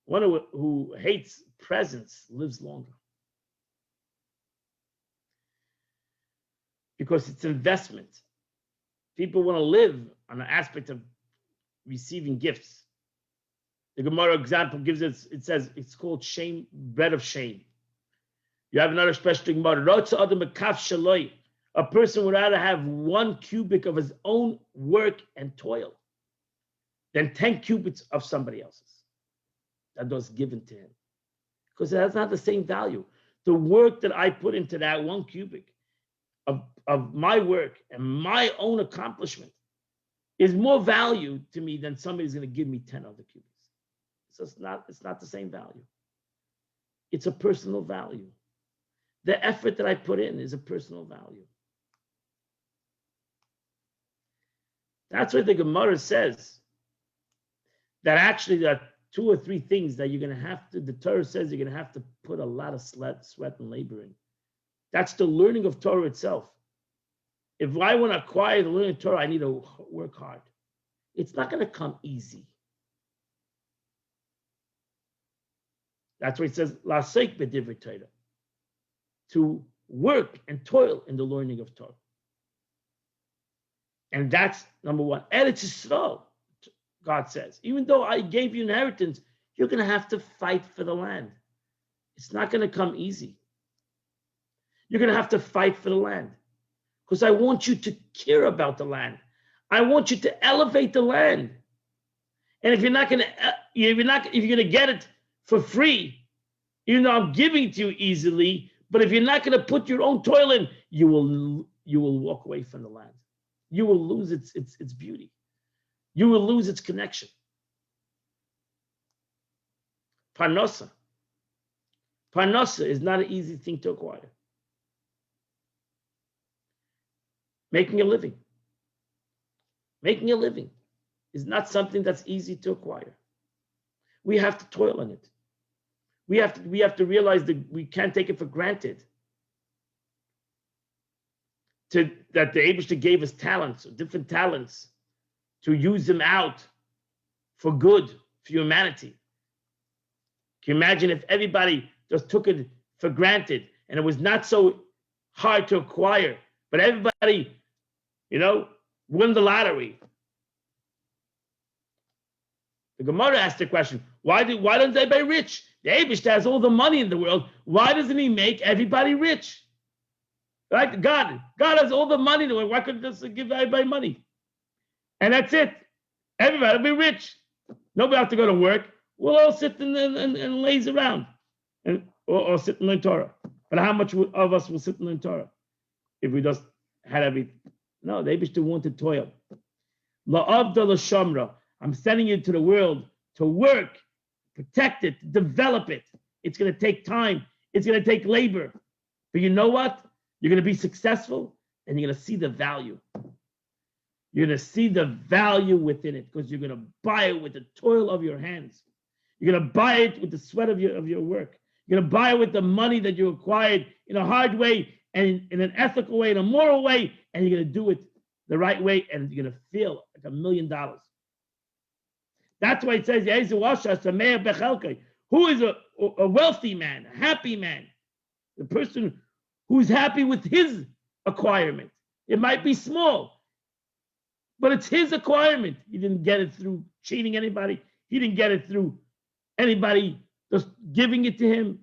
One who hates presents lives longer. Because it's investment. People want to live on an aspect of receiving gifts. The Gemara example gives it says it's called shame, bread of shame. You have another special Gemara. A person would rather have 1 cubit of his own work and toil than 10 cubits of somebody else's that was given to him. Because that's not the same value. The work that I put into that 1 cubic of my work and my own accomplishment is more value to me than somebody's going to give me 10 other cubics. So it's not the same value. It's a personal value. The effort that I put in is a personal value. That's why the Gemara says that actually there are 2 or 3 things that you're going to have to, the Torah says you're going to have to put a lot of sweat and labor in. That's the learning of Torah itself. If I want to acquire the learning of Torah, I need to work hard. It's not going to come easy. That's why it says, La'asek b'divrei Torah, to work and toil in the learning of Torah. And that's number 1. Eretz Yisrael, God says, even though I gave you inheritance, you're going to have to fight for the land. It's not going to come easy. You're going to have to fight for the land because I want you to care about the land. I want you to elevate the land. And if you're going to get it for free, even though I'm giving it to you easily, but if you're not going to put your own toil in, you will walk away from the land. You will lose its beauty. You will lose its connection. Parnasa. Parnasa is not an easy thing to acquire. Making a living. Making a living is not something that's easy to acquire. We have to toil on it. We have to realize that we can't take it for granted. That the Eibishter gave us talents, different talents, to use them out for good, for humanity. Can you imagine if everybody just took it for granted and it was not so hard to acquire, but everybody, won the lottery? The Gemara asked the question, why doesn't everybody rich? The Eibishter has all the money in the world. Why doesn't he make everybody rich? Right? God has all the money in the world. Why couldn't he just give everybody money? And that's it. Everybody will be rich. Nobody have to go to work. We'll all sit and laze around or sit and learn Torah. But how much of us will sit and learn Torah if we just had everything? No, the Eibishter wanted toil. La'avda l'shamra. I'm sending you to the world to work, protect it, develop it. It's going to take time. It's going to take labor. But you know what? You're going to be successful and you're going to see the value. You're going to see the value within it because you're going to buy it with the toil of your hands. You're going to buy it with the sweat of your work. You're going to buy it with the money that you acquired in a hard way and in an ethical way, in a moral way, and you're going to do it the right way, and you're going to feel like $1 million. That's why it says, who is a wealthy man, a happy man? The person who's happy with his acquirement. It might be small, but it's his acquirement. He didn't get it through cheating anybody. He didn't get it through anybody just giving it to him.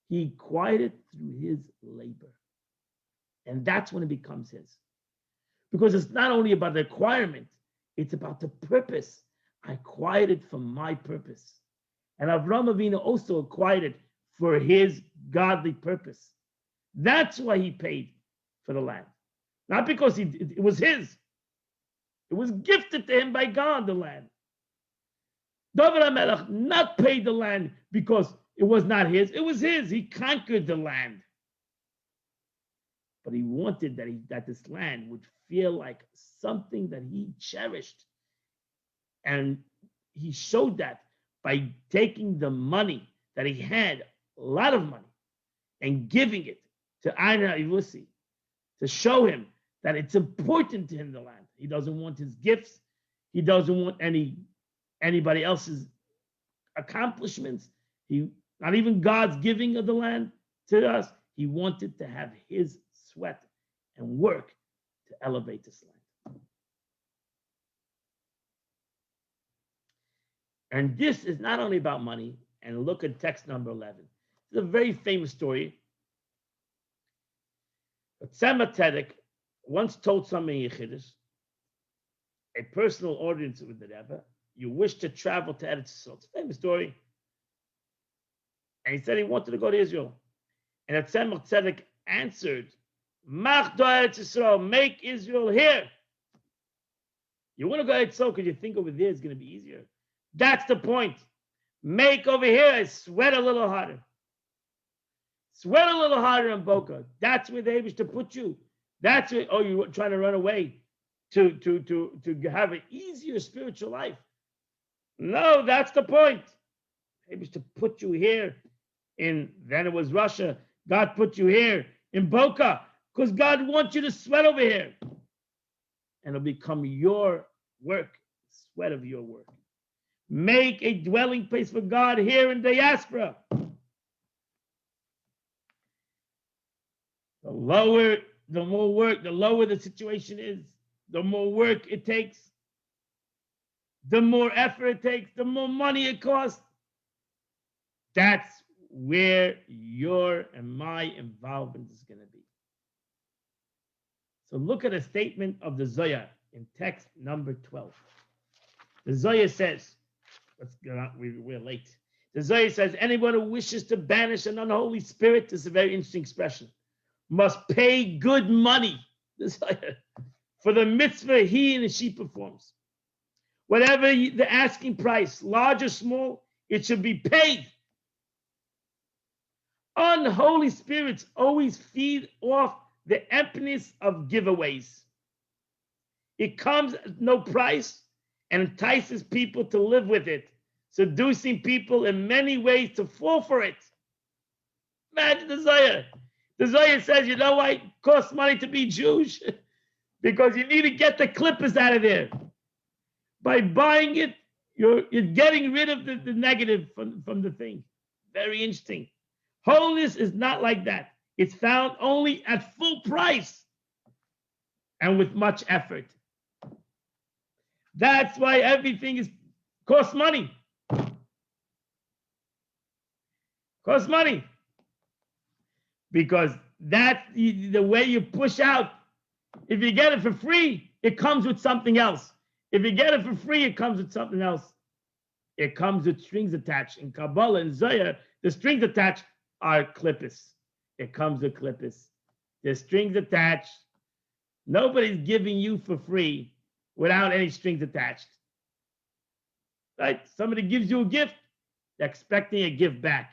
He acquired it through his labor. And that's when it becomes his. Because it's not only about the acquirement, it's about the purpose. I acquired it for my purpose. And Avraham Avinu also acquired it for his godly purpose. That's why he paid for the land. Not because it was his. It was gifted to him by God, the land. David HaMelech not paid the land because it was not his. It was his. He conquered the land. But he wanted that this land would feel like something that he cherished. And he showed that by taking the money that he had, a lot of money, and giving it to Aina Ivusi to show him that it's important to him, the land. He doesn't want his gifts. He doesn't want anybody else's accomplishments. Not even God's giving of the land to us. He wanted to have his sweat and work to elevate this land. And this is not only about money. And look at text number 11. It's a very famous story. But Tzemach Tzedek once told somebody in Yechidus, a personal audience with the Rebbe, you wish to travel to Eretz Yisrael. It's a famous story. And he said he wanted to go to Israel. And that Tzemach Tzedek answered, Mach do Eretz Yisrael, make Israel here. You want to go to Eretz Yisrael because you think over there is going to be easier. That's the point. Make over here and sweat a little harder. Sweat a little harder in Boca. That's where they wish to put you. That's where, oh, you're trying to run away to have an easier spiritual life. No, that's the point. They wish to put you here then it was Russia. God put you here in Boca because God wants you to sweat over here. And it'll become your work, sweat of your work. Make a dwelling place for God here in diaspora. The more work, the lower the situation is, the more work it takes, the more effort it takes, the more money it costs. That's where your and my involvement is going to be. So look at a statement of the Zohar in text number 12. The Zohar says, let's go on, we're late. The Zohar says, anyone who wishes to banish an unholy spirit, this is a very interesting expression, must pay good money for the mitzvah he and she performs. Whatever the asking price, large or small, it should be paid. Unholy spirits always feed off the emptiness of giveaways. It comes at no price and entices people to live with it, seducing people in many ways to fall for it. Imagine the Zohar. The Zohar says, you know why it costs money to be Jewish? Because you need to get the clippers out of there. By buying it, you're getting rid of the negative from the thing. Very interesting. Holiness is not like that. It's found only at full price and with much effort. That's why everything costs money. Costs money. Because that's the way you push out. If you get it for free, it comes with something else. If you get it for free, it comes with something else. It comes with strings attached. In Kabbalah and Zohar, the strings attached are clippers. It comes with clippers. The strings attached. Nobody's giving you for free without any strings attached. Right? Somebody gives you a gift, they're expecting a gift back.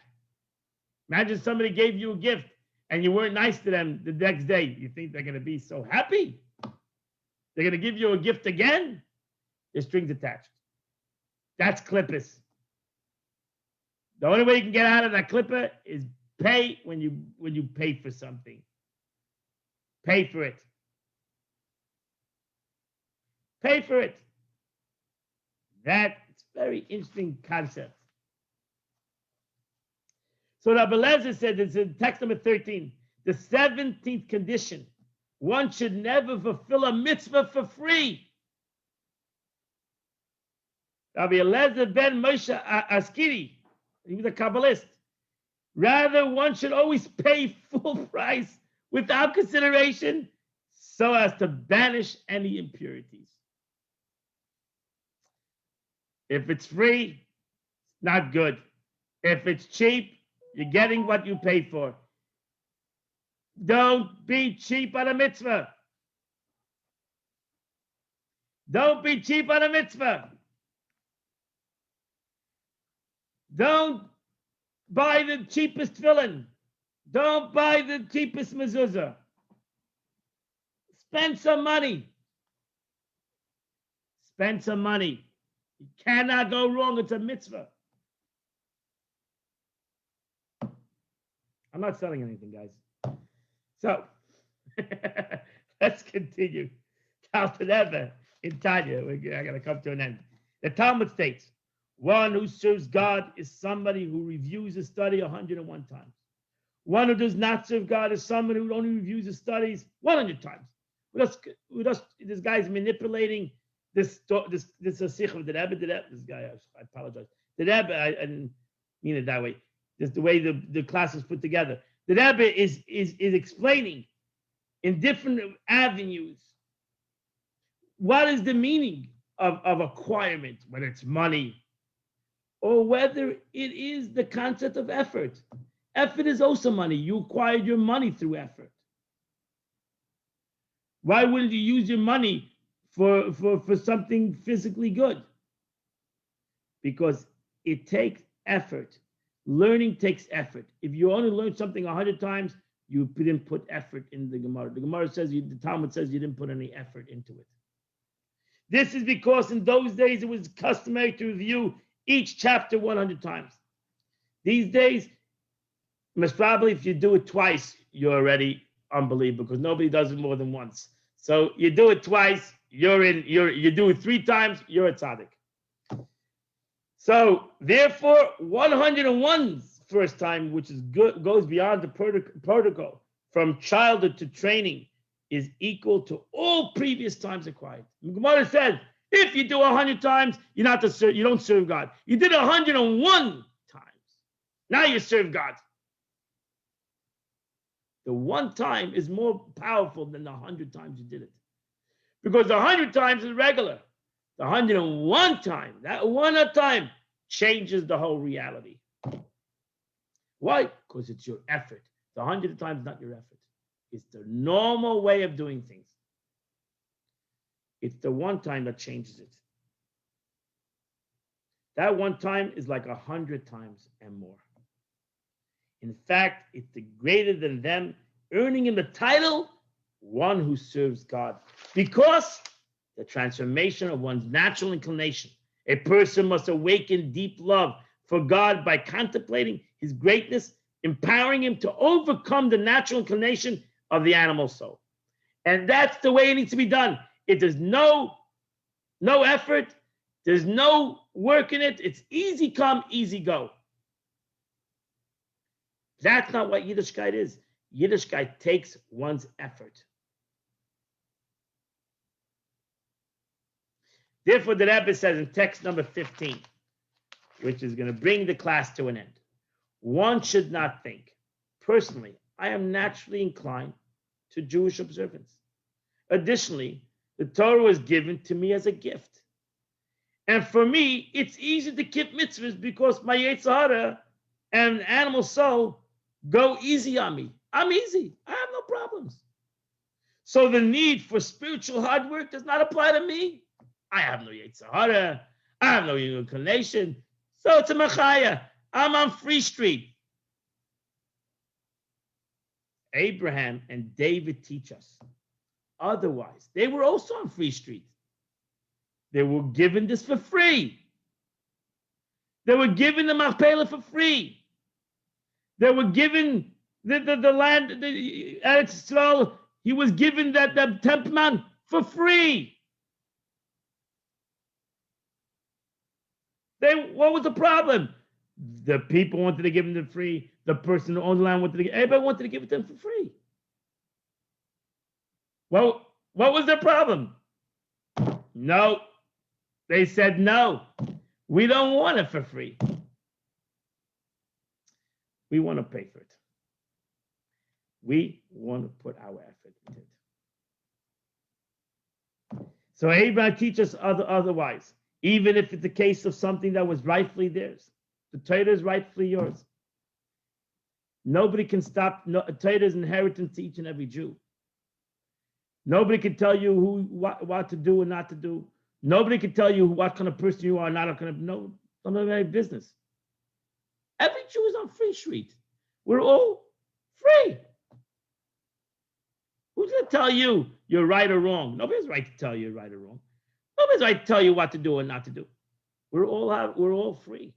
Imagine somebody gave you a gift and you weren't nice to them the next day. You think they're going to be so happy? They're going to give you a gift again? There's strings attached. That's clippers. The only way you can get out of that clipper is pay when you pay for something. Pay for it. Pay for it. That's a very interesting concept. So Rabbi Lezer said, it's in text number 13, the 17th condition, one should never fulfill a mitzvah for free. Rabbi Eliezer ben Moshe Askiri, he was a Kabbalist. Rather, one should always pay full price without consideration so as to banish any impurities. If it's free, it's not good. If it's cheap, you're getting what you paid for. Don't be cheap on a mitzvah. Don't be cheap on a mitzvah. Don't buy the cheapest tefillin. Don't buy the cheapest mezuzah. Spend some money. Spend some money. You cannot go wrong. It's a mitzvah. I'm not selling anything, guys. So, let's continue. Talmud in Tanya. I got to come to an end. The Talmud states, one who serves God is somebody who reviews his study 101 times. One who does not serve God is someone who only reviews his studies 100 times. This guy's manipulating this sikh of the Rebbe. This guy, I apologize. The Rebbe, I didn't mean it that way. Just the way the class is put together. The Rebbe is explaining in different avenues. What is the meaning of acquirement, whether it's money or whether it is the concept of effort? Effort is also money. You acquired your money through effort. Why wouldn't you use your money for something physically good? Because it takes effort. Learning takes effort. If you only learn something 100 times, you didn't put effort in the Gemara. The Gemara says, the Talmud says you didn't put any effort into it. This is because in those days it was customary to review each chapter 100 times. These days, most probably if you do it twice, you're already unbelievable because nobody does it more than once. So you do it twice, you do it 3 times, you're a tzaddik. So therefore, 101's first time, which is good, goes beyond the protocol from childhood to training, is equal to all previous times acquired. Gemara says, if you do 100 times, you don't serve God. You did 101 times. Now you serve God. The one time is more powerful than the 100 times you did it. Because the 100 times is regular. The 101 time, that one time, changes the whole reality. Why? Because it's your effort. The 100 times not your effort. It's the normal way of doing things. It's the one time that changes it. That one time is like 100 times and more. In fact, it's the greater than them, earning in the title, one who serves God. Because the transformation of one's natural inclination. A person must awaken deep love for God by contemplating his greatness, empowering him to overcome the natural inclination of the animal soul. And that's the way it needs to be done. It is no effort. There's no work in it. It's easy come, easy go. That's not what Yiddishkeit is. Yiddishkeit takes one's effort. Therefore, the Rebbe says in text number 15, which is going to bring the class to an end, one should not think, personally, I am naturally inclined to Jewish observance. Additionally, the Torah was given to me as a gift. And for me, it's easy to keep mitzvahs because my Chaya Sara and animal soul go easy on me. I'm easy. I have no problems. So the need for spiritual hard work does not apply to me. I have no Chaya Sara. I have no inclination. So it's a machaya. I'm on Free Street. Abraham and David teach us. Otherwise, they were also on Free Street. They were given this for free. They were given the Machpelah for free. They were given the land, the Eretz Yisrael. He was given the Temple Mount for free. What was the problem? The people wanted to give them for free. The person who owned the land everybody wanted to give it to them for free. Well, what was the problem? No. They said, no, we don't want it for free. We want to pay for it. We want to put our effort into it. So Abraham teaches us otherwise. Even if it's a case of something that was rightfully theirs. The Torah is rightfully yours. Nobody can stop Torah's inheritance to each and every Jew. Nobody can tell you what to do and not to do. Nobody can tell you what kind of person you are, not kind of, no, don't have any business. Every Jew is on Free Street. We're all free. Who's going to tell you you're right or wrong? Nobody's right to tell you you're right or wrong. Nobody's right to tell you what to do or not to do. We're all free.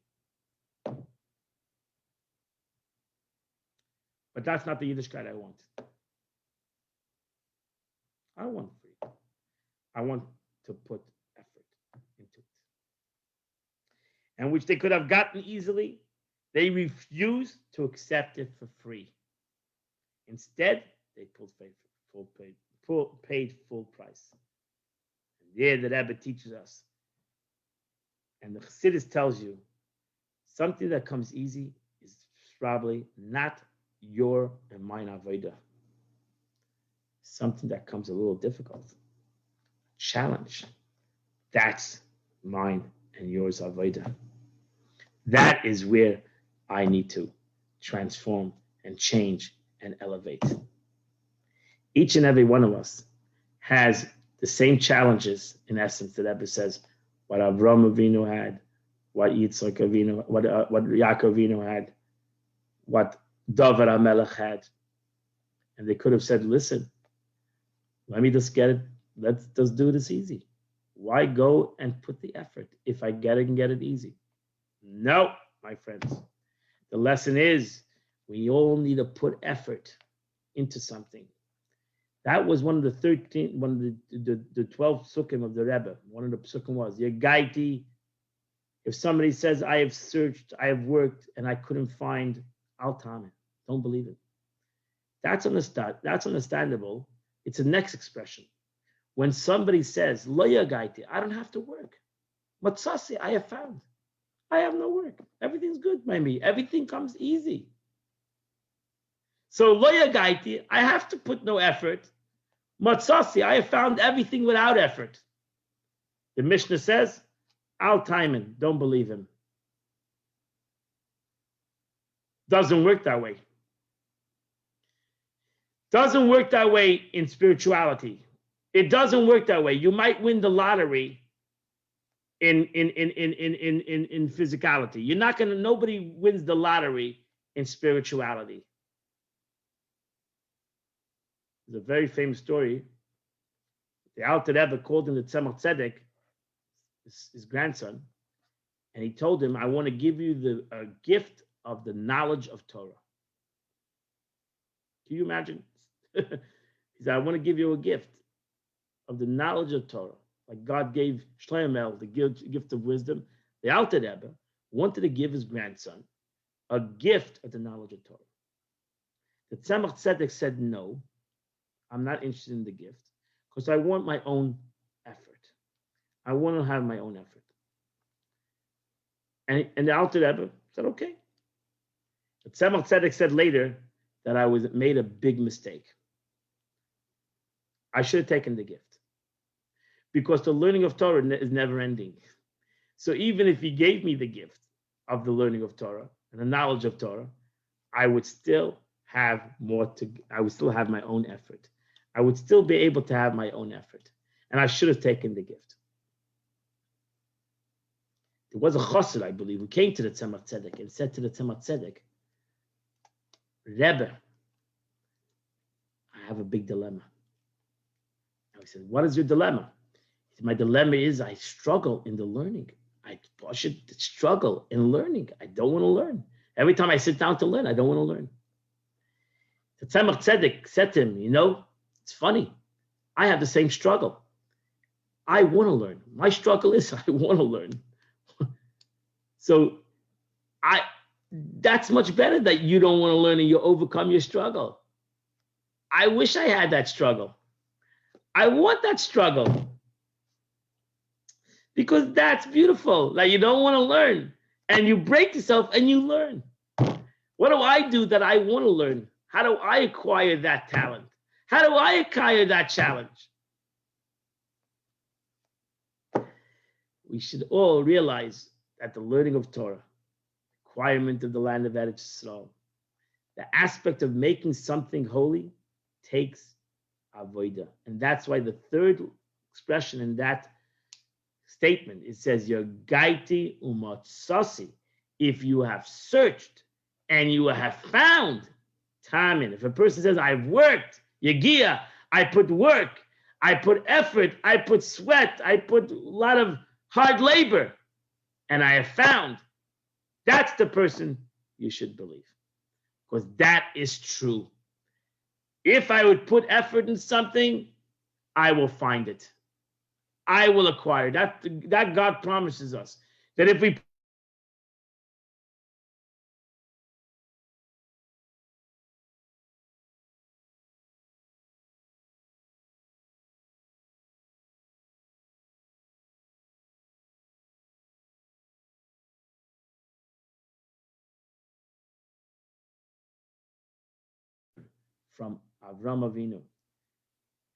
But that's not the Yiddishkeit I want. I don't want free. I want to put effort into it. And which they could have gotten easily, they refused to accept it for free. Instead, they paid full price. And there the Rebbe teaches us. And the Chassidus tells you, something that comes easy is probably not your and mine avodah. something that comes a little difficult. Challenge. That's mine and yours, Avodah. That is where I need to transform and change and elevate. Each and every one of us has the same challenges, in essence, that Rebbe says, what Avram Avinu had, what Yitzchak Avinu, what Yaakov Avinu had, what David HaMelech had. And they could have said, listen, let me just get it. Let's just do this easy. Why go and put the effort if I get it and get it easy? No, my friends. The lesson is we all need to put effort into something. That was one of the 12 sukkim of the Rebbe. One of the sukkim was, Yagaiti. If somebody says, I have searched, I have worked, and I couldn't find Al-Tameh, don't believe it. That's understandable. It's a next expression. When somebody says, Lo Yagaiti, I don't have to work. Matzasi, I have found. I have no work. Everything's good by me. Everything comes easy. So Lo Yagaiti, I have to put no effort. Matzasi, I have found everything without effort. The Mishnah says, Al Taiman, don't believe him. Doesn't work that way. Doesn't work that way in spirituality. It doesn't work that way. You might win the lottery in physicality. You're not gonna. Nobody wins the lottery in spirituality. There's a very famous story. The Alter Rebbe called him the Tzemach Tzedek, his grandson, and he told him, "I want to give you the gift of the knowledge of Torah." Can you imagine? He said, "I want to give you a gift of the knowledge of Torah, like God gave Shlomo the gift of wisdom." The Alter Rebbe wanted to give his grandson a gift of the knowledge of Torah. The Tzemach Tzedek said, "No, I'm not interested in the gift because I want my own effort. I want to have my own effort." And the Alter Rebbe said, "Okay." The Tzemach Tzedek said later that I made a big mistake. I should have taken the gift because the learning of Torah is never ending. So even if he gave me the gift of the learning of Torah and the knowledge of Torah, I would still have I would still have my own effort. I would still be able to have my own effort. And I should have taken the gift. There was a chassid, I believe, who came to the Tzemach Tzedek and said to the Tzemach Tzedek, "Rebbe, I have a big dilemma." And he said, "What is your dilemma?" He said, "My dilemma is I struggle in the learning. I should struggle in learning. I don't want to learn. Every time I sit down to learn, I don't want to learn." The Tzemach Tzedek said to him, "You know, it's funny. I have the same struggle. I want to learn. My struggle is I want to learn." So that's much better that you don't want to learn and you overcome your struggle. I wish I had that struggle. I want that struggle. Because that's beautiful. Like you don't want to learn. And you break yourself and you learn. What do I do that I want to learn? How do I acquire that talent? How do I acquire that challenge? We should all realize that the learning of Torah, acquirement of the land of Eretz Yisrael, the aspect of making something holy takes avodah. And that's why the third expression in that statement, it says, Yogaiti umatsasi. If you have searched and you have found, tamin. If a person says, I've worked, yagia, I put work, I put effort, I put sweat, I put a lot of hard labor, and I have found, that's the person you should believe. Because that is true. If I would put effort in something, I will find it. I will acquire that. That God promises us that if we from Avram Avinu,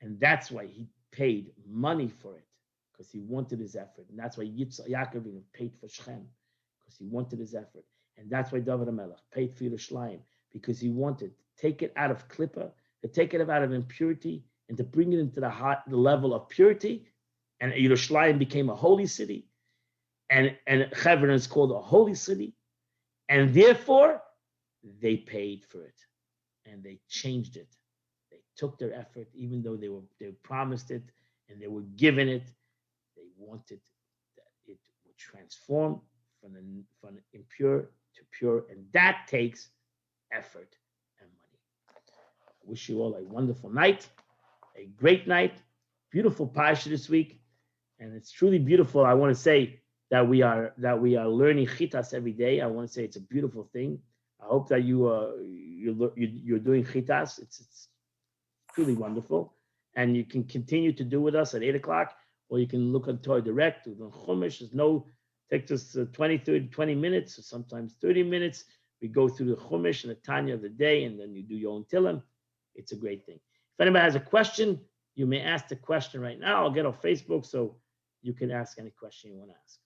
And that's why he paid money for it, because he wanted his effort. And that's why Yaakov even paid for Shechem, because he wanted his effort. And that's why David HaMelech paid for Yerushalayim, because he wanted to take it out of Klippa, to take it out of impurity, and to bring it into the level of purity. And Yerushalayim became a holy city. And Hebron is called a holy city. And therefore, they paid for it. And they changed it. They took their effort, even though they promised it and they were given it. They wanted that it would transform from impure to pure, and that takes effort and money. I wish you all a wonderful night, a great night, beautiful parsha this week, and it's truly beautiful. I want to say that we are learning chitas every day. I want to say it's a beautiful thing. I hope that you're doing chitas. It's truly wonderful, and you can continue to do with us at 8:00, or you can look on Torah Direct with the Chumash. Takes us 20 minutes, or sometimes 30 minutes. We go through the Chumash and the Tanya of the day, and then you do your own Tillim. It's a great thing. If anybody has a question, you may ask the question right now. I'll get on Facebook, so you can ask any question you want to ask.